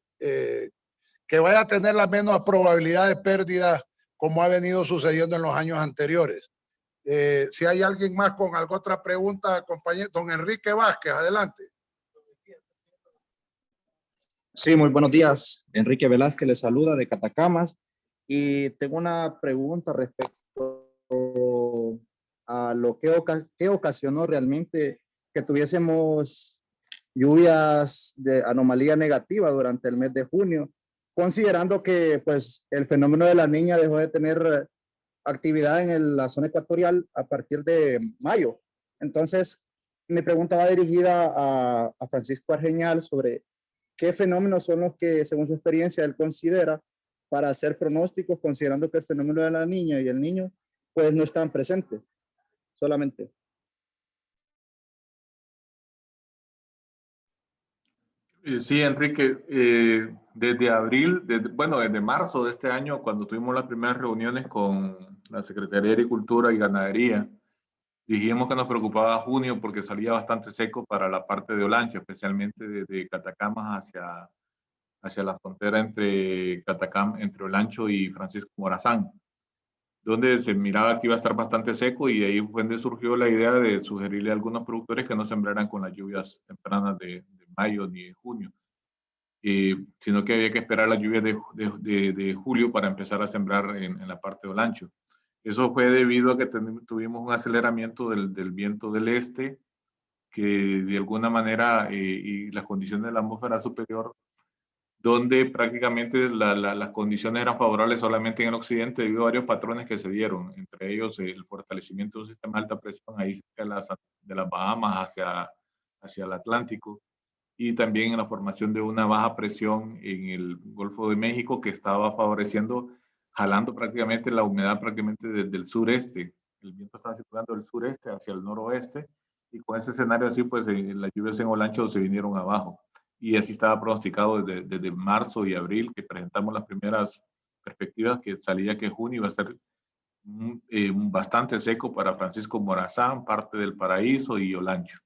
vaya a tener la menos probabilidad de pérdida, como ha venido sucediendo en los años anteriores. Si hay alguien más con alguna otra pregunta, compañero, don Enrique Vázquez, adelante. Sí, muy buenos días. Enrique Velázquez le saluda de Catacamas, y tengo una pregunta respecto a lo que ocasionó realmente que tuviésemos lluvias de anomalía negativa durante el mes de junio, considerando que pues el fenómeno de la Niña dejó de tener actividad en la zona ecuatorial a partir de mayo. Entonces, mi pregunta va dirigida a Francisco Argeñal sobre qué fenómenos son los que, según su experiencia, él considera para hacer pronósticos, considerando que el fenómeno de la Niña y el Niño pues no están presentes solamente. Sí, Enrique, desde abril, desde marzo de este año, cuando tuvimos las primeras reuniones con la Secretaría de Agricultura y Ganadería, dijimos que nos preocupaba junio porque salía bastante seco para la parte de Olancho, especialmente desde Catacamas hacia la frontera entre Olancho y Francisco Morazán, donde se miraba que iba a estar bastante seco, y ahí fue donde surgió la idea de sugerirle a algunos productores que no sembraran con las lluvias tempranas de mayo ni de junio. sino que había que esperar la lluvia de julio para empezar a sembrar en la parte de Olancho. Eso fue debido a que tuvimos un aceleramiento del viento del este, que de alguna manera, y las condiciones de la atmósfera superior, donde prácticamente las condiciones eran favorables solamente en el occidente debido a varios patrones que se dieron, entre ellos el fortalecimiento de un sistema de alta presión ahí cerca de las Bahamas hacia el Atlántico, y también en la formación de una baja presión en el Golfo de México que estaba favoreciendo, jalando prácticamente la humedad prácticamente desde el sureste. El viento estaba circulando del sureste hacia el noroeste, y con ese escenario así, pues las lluvias en Olancho se vinieron abajo. Y así estaba pronosticado desde marzo y abril, que presentamos las primeras perspectivas, que salía que junio iba a ser bastante seco para Francisco Morazán, parte del Paraíso y Olancho.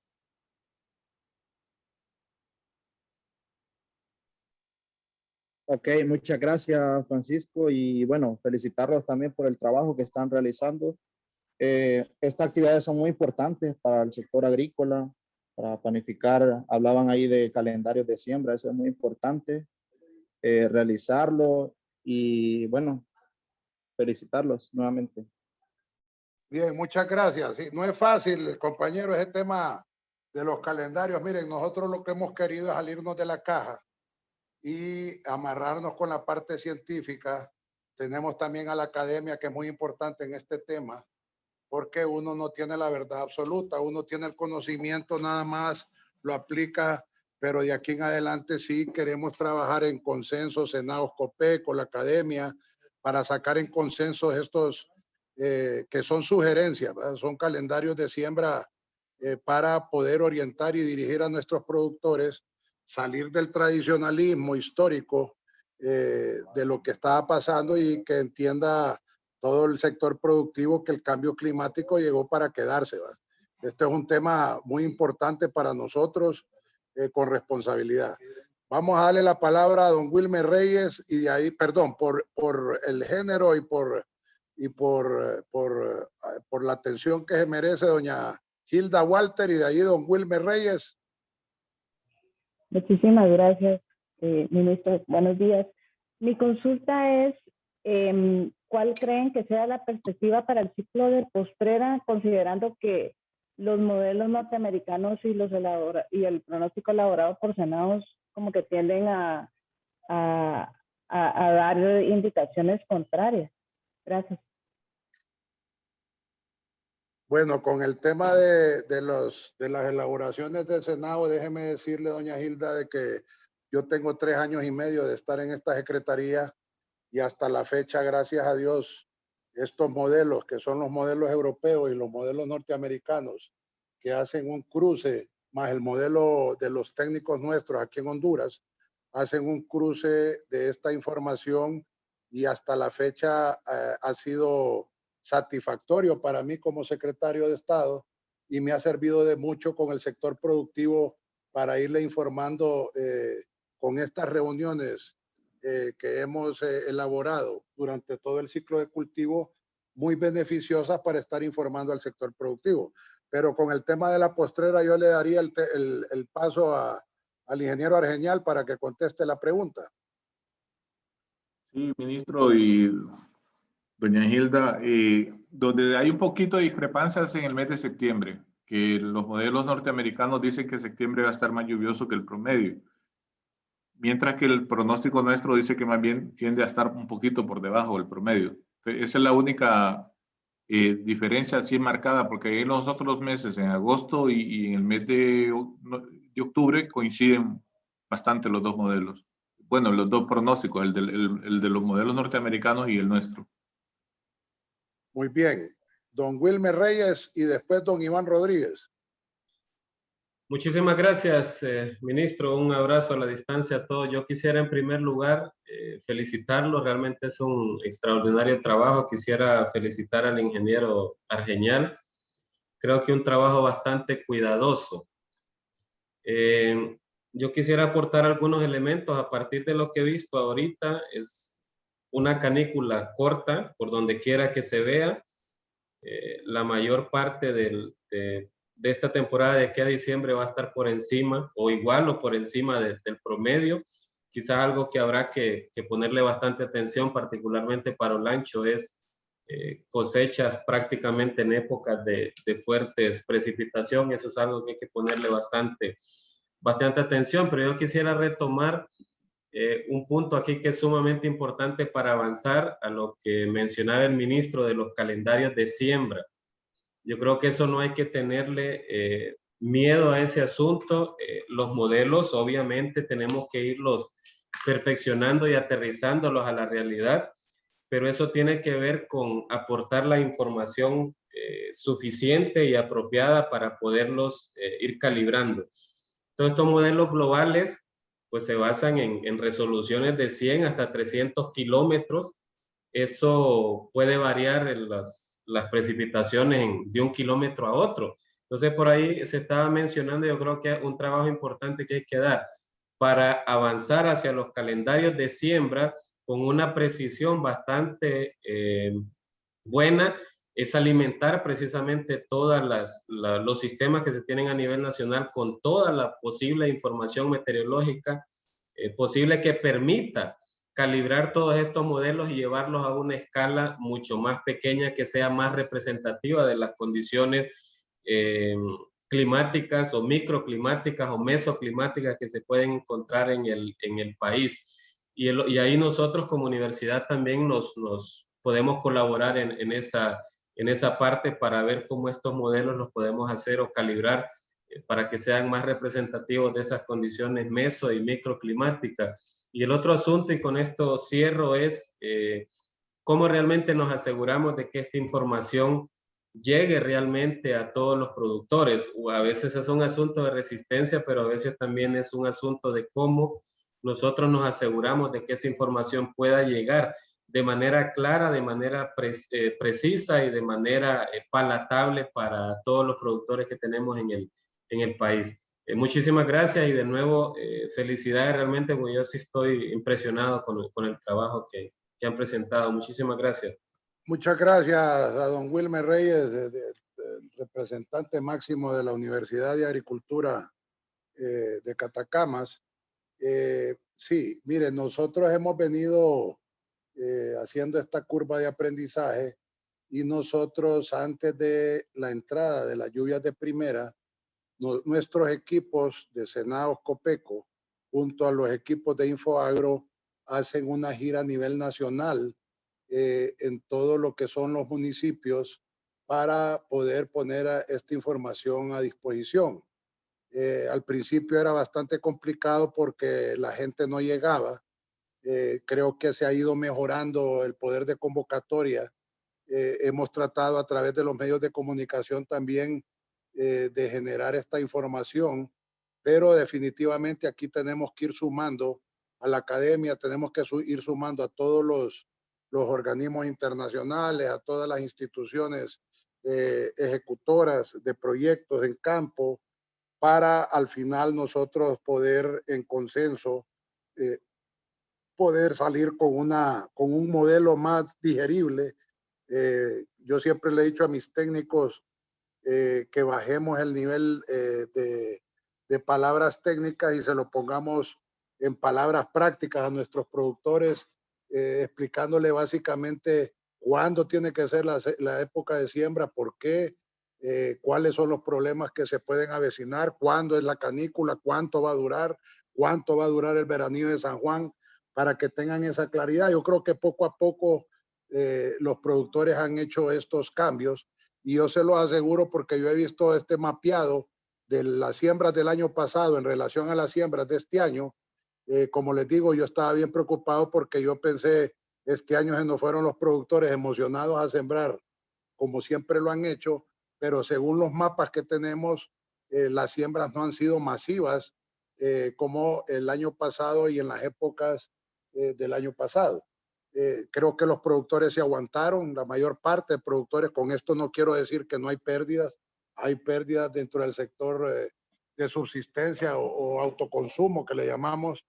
Ok, muchas gracias, Francisco. Y bueno, felicitarlos también por el trabajo que están realizando. Estas actividades son muy importantes para el sector agrícola, para planificar. Hablaban ahí de calendarios de siembra, eso es muy importante, realizarlo. Y bueno, felicitarlos nuevamente. Bien, muchas gracias. Sí, no es fácil, compañero, ese tema de los calendarios. Miren, nosotros lo que hemos querido es salirnos de la caja y amarrarnos con la parte científica. Tenemos también a la academia, que es muy importante en este tema, porque uno no tiene la verdad absoluta, uno tiene el conocimiento nada más, lo aplica, pero de aquí en adelante sí queremos trabajar en consenso, Senado, COPE, con la academia, para sacar en consenso estos que son sugerencias, ¿verdad? Son calendarios de siembra para poder orientar y dirigir a nuestros productores, salir del tradicionalismo histórico de lo que estaba pasando, y que entienda todo el sector productivo que el cambio climático llegó para quedarse, ¿va? Este es un tema muy importante para nosotros, con responsabilidad. Vamos a darle la palabra a don Wilmer Reyes, y de ahí, perdón, por el género y por la atención que se merece doña Hilda Walter, y de ahí don Wilmer Reyes. Muchísimas gracias, ministro. Buenos días. Mi consulta es, ¿cuál creen que sea la perspectiva para el ciclo de postrera, considerando que los modelos norteamericanos y el pronóstico elaborado por Senados como que tienden a dar indicaciones contrarias? Gracias. Bueno, con el tema de las elaboraciones del Senado, déjeme decirle, doña Hilda, de que yo tengo 3 años y medio de estar en esta secretaría, y hasta la fecha, gracias a Dios, estos modelos, que son los modelos europeos y los modelos norteamericanos, que hacen un cruce, más el modelo de los técnicos nuestros aquí en Honduras, hacen un cruce de esta información, y hasta la fecha ha sido satisfactorio para mí como secretario de Estado, y me ha servido de mucho con el sector productivo para irle informando con estas reuniones que hemos elaborado durante todo el ciclo de cultivo, muy beneficiosas para estar informando al sector productivo. Pero con el tema de la postrera, yo le daría el paso al ingeniero Argeñal para que conteste la pregunta. Sí, ministro y doña Hilda, donde hay un poquito de discrepancias en el mes de septiembre, que los modelos norteamericanos dicen que septiembre va a estar más lluvioso que el promedio, mientras que el pronóstico nuestro dice que más bien tiende a estar un poquito por debajo del promedio. Esa es la única diferencia así marcada, porque en los otros meses, en agosto y en el mes de octubre, coinciden bastante los dos modelos. Bueno, los dos pronósticos, el de los modelos norteamericanos y el nuestro. Muy bien. Don Wilmer Reyes y después don Iván Rodríguez. Muchísimas gracias, ministro. Un abrazo a la distancia a todos. Yo quisiera en primer lugar felicitarlo. Realmente es un extraordinario trabajo. Quisiera felicitar al ingeniero Argeñal. Creo que un trabajo bastante cuidadoso. Yo quisiera aportar algunos elementos a partir de lo que he visto ahorita. Es una canícula corta por donde quiera que se vea. La mayor parte de esta temporada de aquí a diciembre va a estar por encima o igual o por encima del promedio. quizás algo que habrá que ponerle bastante atención, particularmente para Olancho, es cosechas prácticamente en épocas de fuertes precipitaciones. Eso es algo que hay que ponerle bastante atención, pero yo quisiera retomar un punto aquí que es sumamente importante para avanzar a lo que mencionaba el ministro de los calendarios de siembra. Yo creo que eso no hay que tenerle miedo a ese asunto. Los modelos, obviamente, tenemos que irlos perfeccionando y aterrizándolos a la realidad, pero eso tiene que ver con aportar la información suficiente y apropiada para poderlos ir calibrando. Todos estos modelos globales pues se basan en resoluciones de 100 hasta 300 kilómetros. Eso puede variar en las precipitaciones de 1 kilómetro a otro. Entonces, por ahí se estaba mencionando, yo creo que es un trabajo importante que hay que dar para avanzar hacia los calendarios de siembra con una precisión bastante buena, es alimentar precisamente todos los sistemas que se tienen a nivel nacional con toda la posible información meteorológica posible que permita calibrar todos estos modelos y llevarlos a una escala mucho más pequeña que sea más representativa de las condiciones climáticas o microclimáticas o mesoclimáticas que se pueden encontrar en el país. Y ahí nosotros como universidad también nos podemos colaborar en esa parte para ver cómo estos modelos los podemos hacer o calibrar para que sean más representativos de esas condiciones meso y microclimáticas. Y el otro asunto, y con esto cierro, es cómo realmente nos aseguramos de que esta información llegue realmente a todos los productores. O a veces es un asunto de resistencia, pero a veces también es un asunto de cómo nosotros nos aseguramos de que esa información pueda llegar de manera clara, de manera precisa y de manera palatable para todos los productores que tenemos en el país. Muchísimas gracias y de nuevo felicidades realmente, porque yo sí estoy impresionado con el trabajo que han presentado. Muchísimas gracias. Muchas gracias a don Wilmer Reyes, el representante máximo de la Universidad de Agricultura de Catacamas. Sí, miren, nosotros hemos venido haciendo esta curva de aprendizaje y nosotros antes de la entrada de las lluvias de primera, nuestros equipos de Senados Copeco junto a los equipos de Infoagro hacen una gira a nivel nacional en todo lo que son los municipios para poder poner esta información a disposición. Al principio era bastante complicado porque la gente no llegaba. Creo que se ha ido mejorando el poder de convocatoria. Hemos tratado a través de los medios de comunicación también de generar esta información, pero definitivamente aquí tenemos que ir sumando a la academia, tenemos que ir sumando a todos los organismos internacionales, a todas las instituciones ejecutoras de proyectos en campo, para al final nosotros poder en consenso poder salir con un modelo más digerible. Yo siempre le he dicho a mis técnicos que bajemos el nivel de palabras técnicas y se lo pongamos en palabras prácticas a nuestros productores, explicándole básicamente cuándo tiene que ser la época de siembra, por qué, cuáles son los problemas que se pueden avecinar, cuándo es la canícula, cuánto va a durar el veranillo de San Juan, para que tengan esa claridad. Yo creo que poco a poco los productores han hecho estos cambios y yo se los aseguro porque yo he visto este mapeado de las siembras del año pasado en relación a las siembras de este año. Como les digo, yo estaba bien preocupado porque yo pensé, este año se nos fueron los productores emocionados a sembrar como siempre lo han hecho, pero según los mapas que tenemos, las siembras no han sido masivas como el año pasado y en las épocas del año pasado. Creo que los productores se aguantaron, la mayor parte de productores. Con esto no quiero decir que no hay pérdidas dentro del sector de subsistencia o autoconsumo que le llamamos,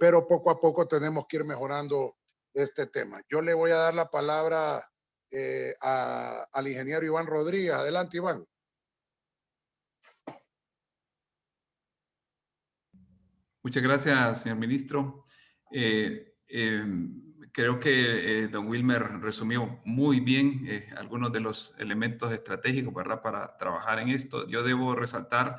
pero poco a poco tenemos que ir mejorando este tema. Yo le voy a dar la palabra al ingeniero Iván Rodríguez. Adelante, Iván. Muchas gracias, señor ministro. Creo que don Wilmer resumió muy bien algunos de los elementos estratégicos, ¿verdad?, para trabajar en esto. Yo debo resaltar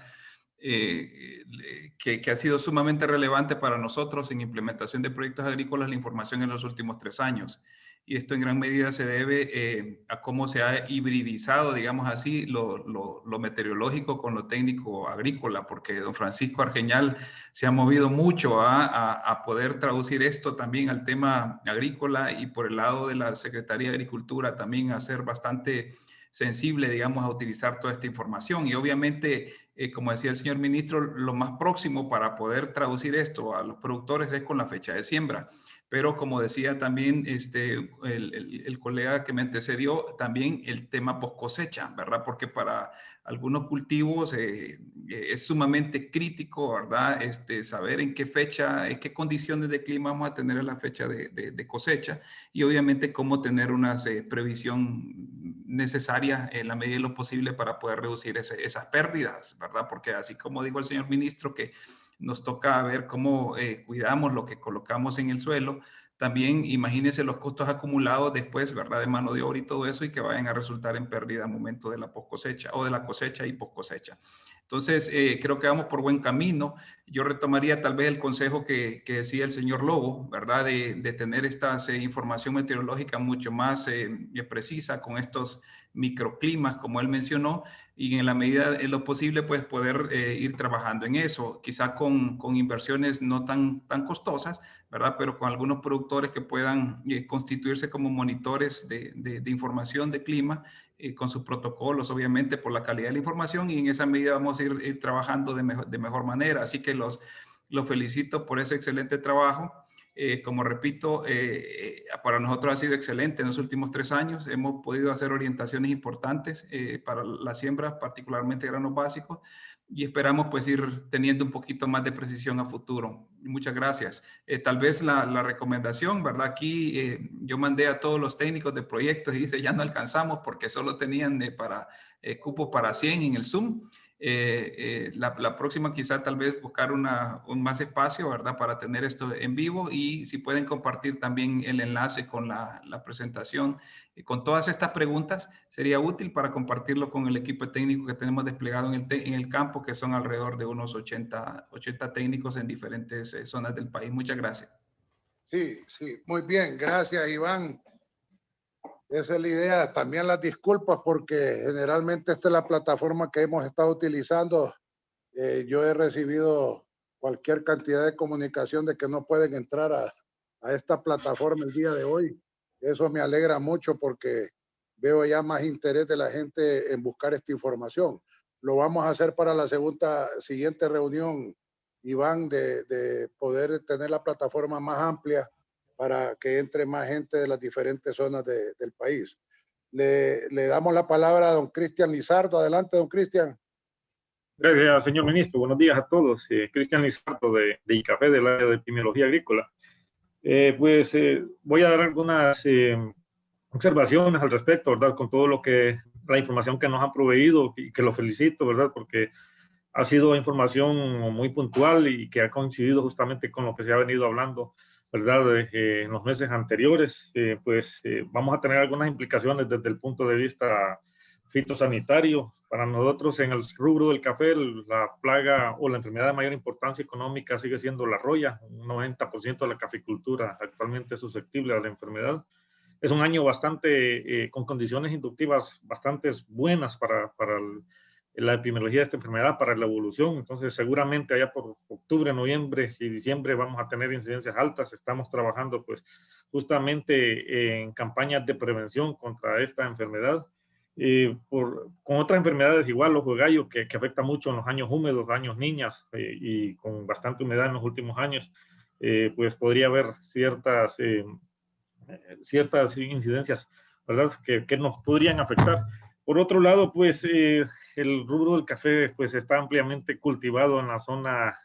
que ha sido sumamente relevante para nosotros en implementación de proyectos agrícolas la información en los últimos 3 años. Y esto en gran medida se debe a cómo se ha hibridizado, digamos así, lo meteorológico con lo técnico agrícola, porque don Francisco Argeñal se ha movido mucho a poder traducir esto también al tema agrícola, y por el lado de la Secretaría de Agricultura también a ser bastante sensible, digamos, a utilizar toda esta información. Y obviamente, como decía el señor ministro, lo más próximo para poder traducir esto a los productores es con la fecha de siembra. Pero como decía también el colega que me antecedió, también el tema post cosecha, ¿verdad? Porque para algunos cultivos es sumamente crítico, ¿verdad? Saber en qué fecha, en qué condiciones de clima vamos a tener en la fecha de cosecha, y obviamente cómo tener una previsión necesaria en la medida de lo posible para poder reducir esas pérdidas, ¿verdad? Porque así como dijo el señor ministro, que nos toca ver cómo cuidamos lo que colocamos en el suelo. También imagínense los costos acumulados después, ¿verdad?, de mano de obra y todo eso, y que vayan a resultar en pérdida al momento de la post cosecha o de la cosecha y post cosecha. Entonces, creo que vamos por buen camino. Yo retomaría tal vez el consejo que decía el señor Lobo, ¿verdad?, de tener esta información meteorológica mucho más precisa con estos microclimas, como él mencionó, y en la medida de lo posible, pues poder ir trabajando en eso, quizá con inversiones no tan costosas, ¿verdad?, pero con algunos productores que puedan constituirse como monitores de información de clima, con sus protocolos, obviamente, por la calidad de la información, y en esa medida vamos a ir trabajando de mejor manera. Así que los felicito por ese excelente trabajo. Como repito, para nosotros ha sido excelente en los últimos 3 años. Hemos podido hacer orientaciones importantes para la siembra, particularmente granos básicos, y esperamos pues ir teniendo un poquito más de precisión a futuro. Muchas gracias. Tal vez la recomendación, ¿verdad? Aquí yo mandé a todos los técnicos de proyectos y dice, ya no alcanzamos porque solo tenían cupo para 100 en el Zoom. La próxima quizá tal vez buscar un más espacio, ¿verdad?, para tener esto en vivo, y si pueden compartir también el enlace con la presentación con todas estas preguntas, sería útil para compartirlo con el equipo técnico que tenemos desplegado en el campo, que son alrededor de unos 80 técnicos en diferentes zonas del país. Muchas gracias. Sí, muy bien, gracias, Iván. Esa es la idea. También las disculpas porque generalmente esta es la plataforma que hemos estado utilizando. Yo he recibido cualquier cantidad de comunicación de que no pueden entrar a esta plataforma el día de hoy. Eso me alegra mucho porque veo ya más interés de la gente en buscar esta información. Lo vamos a hacer para la siguiente reunión, Iván, de poder tener la plataforma más amplia para que entre más gente de las diferentes zonas del país. Le damos la palabra a don Cristian Lizardo. Adelante, don Cristian. Gracias, señor ministro. Buenos días a todos. Cristian Lizardo de ICAFE, del área de epidemiología agrícola. Voy a dar algunas observaciones al respecto, ¿verdad?, con todo la información que nos han proveído, y que lo felicito, ¿verdad?, porque ha sido información muy puntual y que ha coincidido justamente con lo que se ha venido hablando, ¿verdad?, en los meses anteriores. Vamos a tener algunas implicaciones desde el punto de vista fitosanitario. Para nosotros, en el rubro del café, la plaga o la enfermedad de mayor importancia económica sigue siendo la roya. Un 90% de la caficultura actualmente es susceptible a la enfermedad. Es un año bastante con condiciones inductivas bastante buenas para la epidemiología de esta enfermedad, para la evolución. Entonces, seguramente allá por octubre, noviembre y diciembre vamos a tener incidencias altas. Estamos trabajando pues justamente en campañas de prevención contra esta enfermedad. Con otras enfermedades igual, ojo de gallo, que afecta mucho en los años húmedos, años niñas, y con bastante humedad en los últimos años, pues podría haber ciertas incidencias, ¿verdad?, que nos podrían afectar. Por otro lado, pues el rubro del café pues está ampliamente cultivado en la zona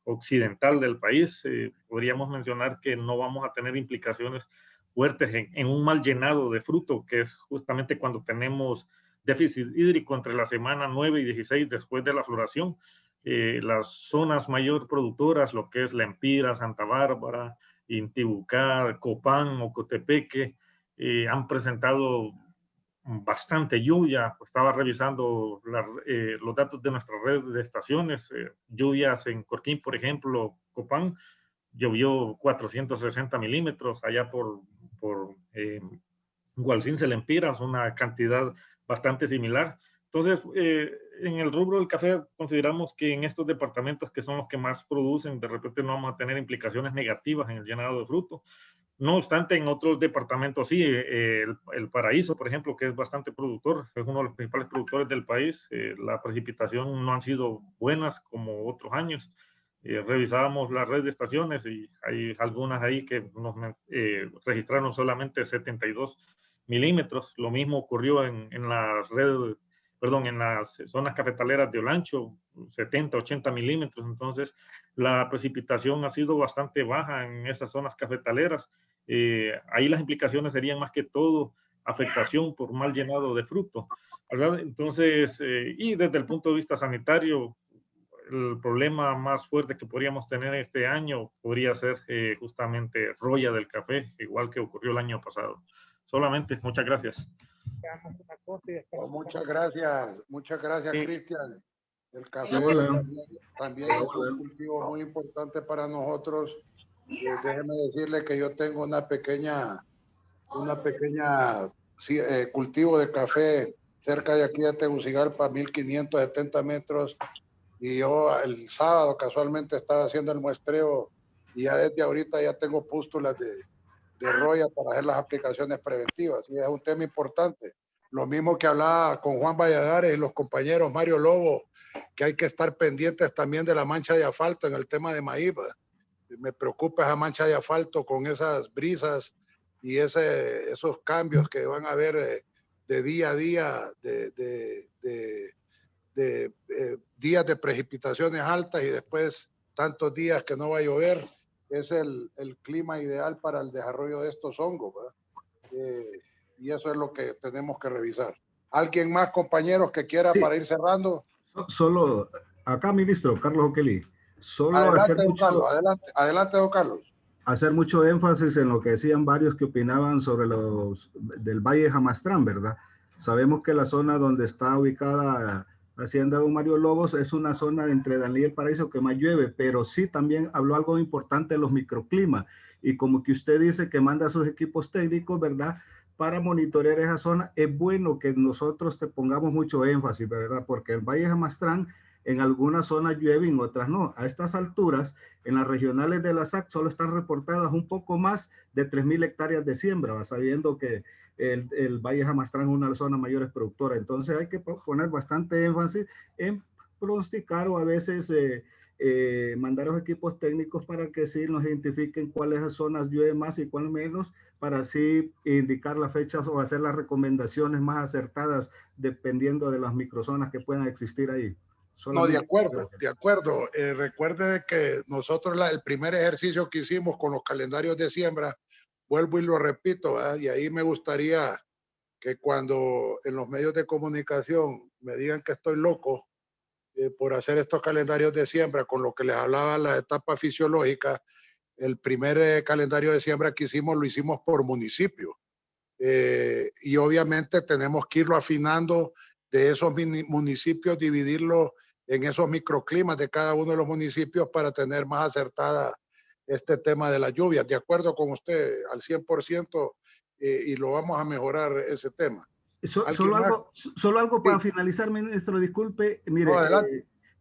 occidental del país. Podríamos mencionar que no vamos a tener implicaciones fuertes en un mal llenado de fruto, que es justamente cuando tenemos déficit hídrico entre la semana 9 y 16 después de la floración. las zonas mayor productoras, lo que es La Empira, Santa Bárbara, Intibucá, Copán, Ocotepeque, han presentado bastante lluvia. Estaba revisando los datos de nuestra red de estaciones. Lluvias en Corquín, por ejemplo, Copán, llovió 460 milímetros. Allá por Gualcín, Empiras, una cantidad bastante similar. Entonces, en el rubro del café consideramos que en estos departamentos que son los que más producen, de repente no vamos a tener implicaciones negativas en el llenado de fruto. No obstante, en otros departamentos sí, el Paraíso, por ejemplo, que es bastante productor, es uno de los principales productores del país, la precipitación no han sido buenas como otros años. Revisábamos la red de estaciones y hay algunas ahí que nos registraron solamente 72 milímetros. Lo mismo ocurrió en la red, perdón, en las zonas cafetaleras de Olancho, 70, 80 milímetros. Entonces, la precipitación ha sido bastante baja en esas zonas cafetaleras. Ahí las implicaciones serían más que todo afectación por mal llenado de fruto, ¿verdad? Entonces, y desde el punto de vista sanitario, el problema más fuerte que podríamos tener este año podría ser justamente roya del café, igual que ocurrió el año pasado. Solamente, muchas gracias. Muchas gracias, Sí. Cristian. El café también es un cultivo muy importante para nosotros. Déjeme decirle que yo tengo una pequeña cultivo de café cerca de aquí de Tegucigalpa, 1570 metros. Y yo el sábado casualmente estaba haciendo el muestreo y ya desde ahorita ya tengo pústulas de roya para hacer las aplicaciones preventivas. Y es un tema importante. Lo mismo que hablaba con Juan Valladares y los compañeros Mario Lobo, que hay que estar pendientes también de la mancha de asfalto en el tema de maíz. Me preocupa esa mancha de asfalto con esas brisas y esos cambios que van a haber de día a día, días de precipitaciones altas y después tantos días que no va a llover. Es el clima ideal para el desarrollo de estos hongos, y eso es lo que tenemos que revisar. ¿Alguien más, compañeros, que quiera para ir cerrando? Solo, acá, ministro Carlos O'Kelly, solo adelante, don Carlos, adelante, don Carlos. Hacer mucho énfasis en lo que decían varios que opinaban sobre del Valle Jamastrán, ¿verdad? Sabemos que la zona donde está ubicada Hacienda Don Mario Lobos es una zona entre Danlí y el Paraíso que más llueve, pero sí también habló algo importante de los microclimas. Y como que usted dice que manda a sus equipos técnicos, ¿verdad?, para monitorear esa zona, es bueno que nosotros te pongamos mucho énfasis, ¿verdad? Porque el Valle Jamastrán en algunas zonas llueve y en otras no. A estas alturas, en las regionales de la SAC solo están reportadas un poco más de 3,000 hectáreas de siembra, sabiendo que el Valle Jamastrán es una de las zonas mayores productoras. Entonces hay que poner bastante énfasis en pronosticar o a veces mandar a los equipos técnicos para que sí nos identifiquen cuáles zonas llueve más y cuáles menos, para así indicar las fechas o hacer las recomendaciones más acertadas dependiendo de las microzonas que puedan existir ahí. Solamente. No, de acuerdo. Recuerde que nosotros el primer ejercicio que hicimos con los calendarios de siembra, vuelvo y lo repito, y ahí me gustaría que cuando en los medios de comunicación me digan que estoy loco por hacer estos calendarios de siembra, con lo que les hablaba la etapa fisiológica, el primer calendario de siembra que hicimos lo hicimos por municipio. Y obviamente tenemos que irlo afinando de esos municipios, dividirlo en esos microclimas de cada uno de los municipios para tener más acertada este tema de las lluvias. De acuerdo con usted al 100%, y lo vamos a mejorar ese tema. Solo algo para finalizar, ministro, disculpe. Mire,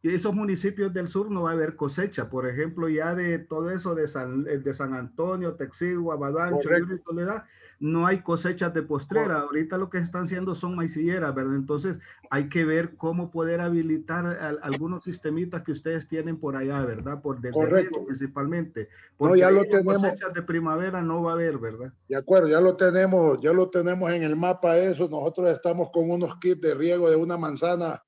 esos municipios del sur no va a haber cosecha, por ejemplo, ya de todo eso de San Antonio, Texigua, Badancho, y Soledad, no hay cosechas de postrera. Ahorita lo que están haciendo son maicilleras, ¿verdad? Entonces hay que ver cómo poder habilitar algunos sistemitas que ustedes tienen por allá, ¿verdad? Por desde riego principalmente. Porque ya lo tenemos. Cosechas de primavera no va a haber, ¿verdad? De acuerdo, ya lo tenemos en el mapa eso. Nosotros estamos con unos kits de riego de una manzana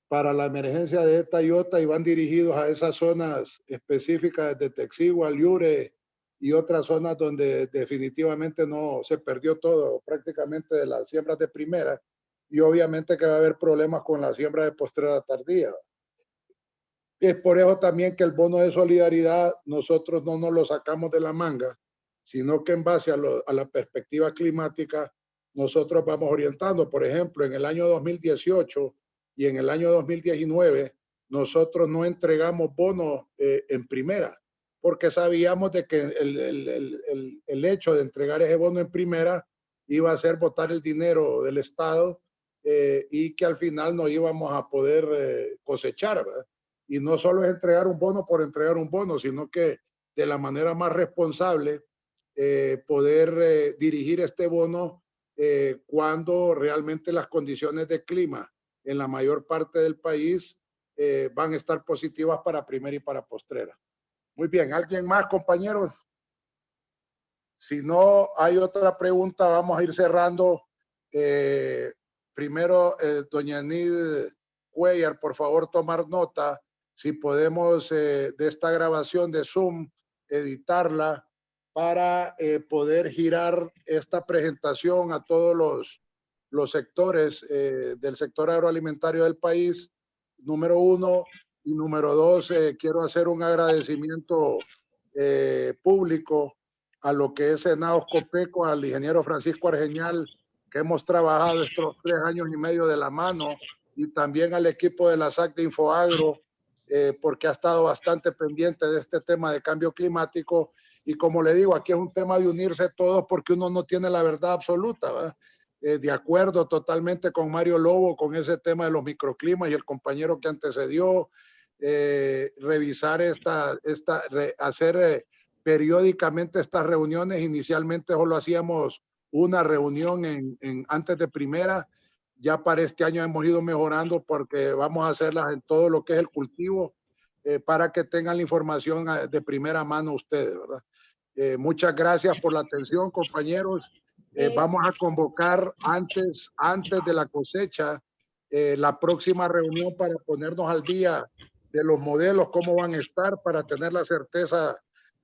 para la emergencia de esta y otra, y van dirigidos a esas zonas específicas de Texigua, Liure y otras zonas donde definitivamente no se perdió todo prácticamente de las siembras de primera, y obviamente que va a haber problemas con la siembra de postrera tardía. Es por eso también que el bono de solidaridad nosotros no nos lo sacamos de la manga, sino que en base a la perspectiva climática nosotros vamos orientando. Por ejemplo, en el año 2018 y en el año 2019 nosotros no entregamos bonos en primera, porque sabíamos de que el hecho de entregar ese bono en primera iba a ser botar el dinero del Estado y que al final no íbamos a poder cosechar, ¿verdad? Y no solo es entregar un bono por entregar un bono, sino que de la manera más responsable poder dirigir este bono cuando realmente las condiciones de clima en la mayor parte del país van a estar positivas para primera y para postrera. Muy bien, ¿alguien más, compañeros? Si no hay otra pregunta, vamos a ir cerrando. Primero, doña Nid Cuellar, por favor, tomar nota. Si podemos de esta grabación de Zoom, editarla para poder girar esta presentación a todos los sectores del sector agroalimentario del país, número 1. Y número 2, quiero hacer un agradecimiento público a lo que es Senados Copeco, al ingeniero Francisco Argeñal, que hemos trabajado estos 3 años y medio de la mano, y también al equipo de la SAC de Infoagro, porque ha estado bastante pendiente de este tema de cambio climático. Y como le digo, aquí es un tema de unirse todos porque uno no tiene la verdad absoluta, ¿verdad? De acuerdo totalmente con Mario Lobo, con ese tema de los microclimas y el compañero que antecedió, revisar hacer periódicamente estas reuniones. Inicialmente solo hacíamos una reunión antes de primera. Ya para este año hemos ido mejorando porque vamos a hacerlas en todo lo que es el cultivo para que tengan la información de primera mano ustedes, ¿verdad? Muchas gracias por la atención, compañeros. Vamos a convocar antes de la cosecha la próxima reunión para ponernos al día de los modelos, cómo van a estar, para tener la certeza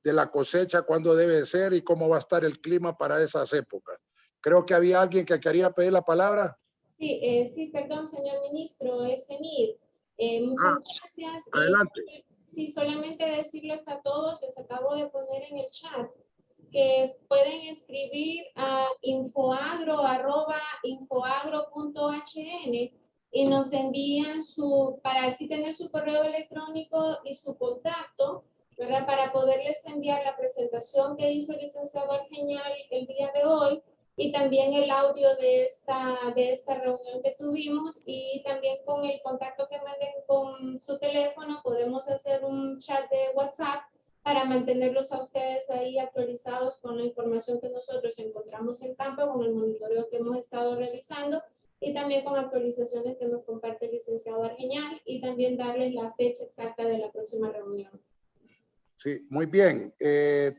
de la cosecha, cuándo debe ser y cómo va a estar el clima para esas épocas. Creo que había alguien que quería pedir la palabra. Sí, perdón, señor ministro, es Enid. Muchas gracias. Adelante. Sí, solamente decirles a todos, les acabo de poner en el chat, que pueden escribir a infoagro@infoagro.hn y nos envían para así tener su correo electrónico y su contacto, ¿verdad? Para poderles enviar la presentación que hizo el licenciado Argeñal el día de hoy, y también el audio de esta reunión que tuvimos, y también con el contacto que manden con su teléfono podemos hacer un chat de WhatsApp para mantenerlos a ustedes ahí actualizados con la información que nosotros encontramos en campo, con el monitoreo que hemos estado realizando, y también con actualizaciones que nos comparte el licenciado Argeñal, y también darles la fecha exacta de la próxima reunión. Sí, muy bien.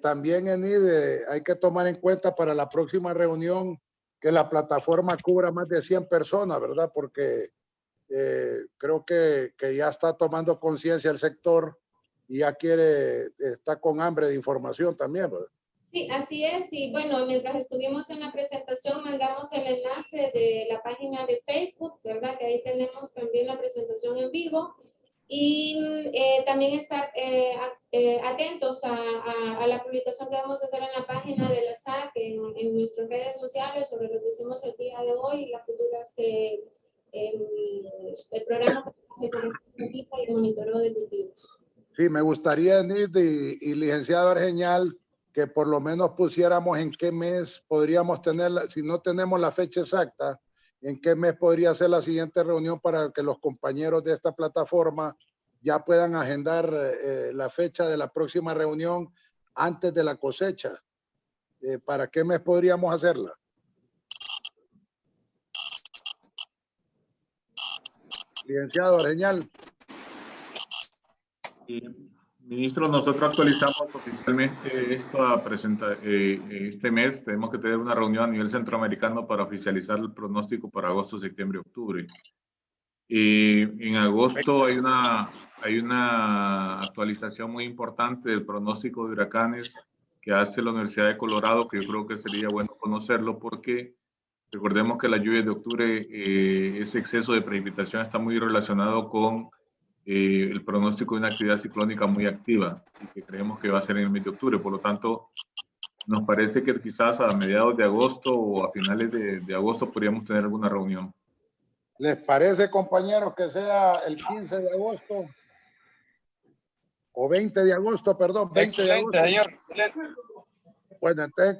También, Enid, hay que tomar en cuenta para la próxima reunión que la plataforma cubra más de 100 personas, ¿verdad? Porque creo que ya está tomando conciencia el sector y ya está con hambre de información también, ¿verdad? Sí, así es. Y bueno, mientras estuvimos en la presentación, mandamos el enlace de la página de Facebook, ¿verdad? Que ahí tenemos también la presentación en vivo. Y también estar atentos a la publicación que vamos a hacer en la página de la SAC, en nuestras redes sociales, sobre lo que hicimos el día de hoy y las futuras, el programa que se y el monitoreo de cultivos. Sí, me gustaría, Enid y licenciado Argeñal, que por lo menos pusiéramos en qué mes podríamos tenerla, si no tenemos la fecha exacta, en qué mes podría ser la siguiente reunión para que los compañeros de esta plataforma ya puedan agendar la fecha de la próxima reunión antes de la cosecha. ¿Para qué mes podríamos hacerla? Licenciado Argeñal. Ministro, nosotros actualizamos oficialmente este mes. Tenemos que tener una reunión a nivel centroamericano para oficializar el pronóstico para agosto, septiembre, octubre. En agosto hay una actualización muy importante del pronóstico de huracanes que hace la Universidad de Colorado, que yo creo que sería bueno conocerlo porque recordemos que las lluvias de octubre, ese exceso de precipitación está muy relacionado con el pronóstico de una actividad ciclónica muy activa y que creemos que va a ser en el mes de octubre. Por lo tanto, nos parece que quizás a mediados de agosto o a finales de agosto podríamos tener alguna reunión. ¿Les parece, compañeros, que sea el 15 de agosto? O 20 de agosto, perdón. 20 Excelente, de agosto. señor. Excelente. Bueno, entonces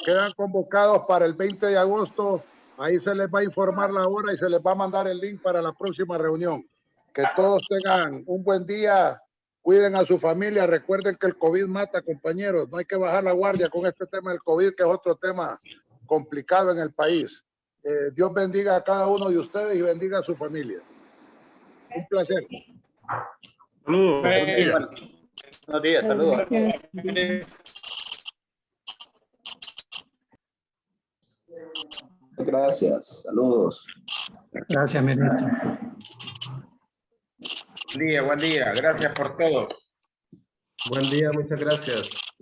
quedan convocados para el 20 de agosto. Ahí se les va a informar la hora y se les va a mandar el link para la próxima reunión. Que todos tengan un buen día. Cuiden a su familia. Recuerden que el COVID mata, compañeros. No hay que bajar la guardia con este tema del COVID, que es otro tema complicado en el país. Dios bendiga a cada uno de ustedes y bendiga a su familia. Un placer. Saludos. Buenos días, saludos. Gracias, saludos. Gracias, ministro. Buen día, gracias por todo. Buen día, muchas gracias.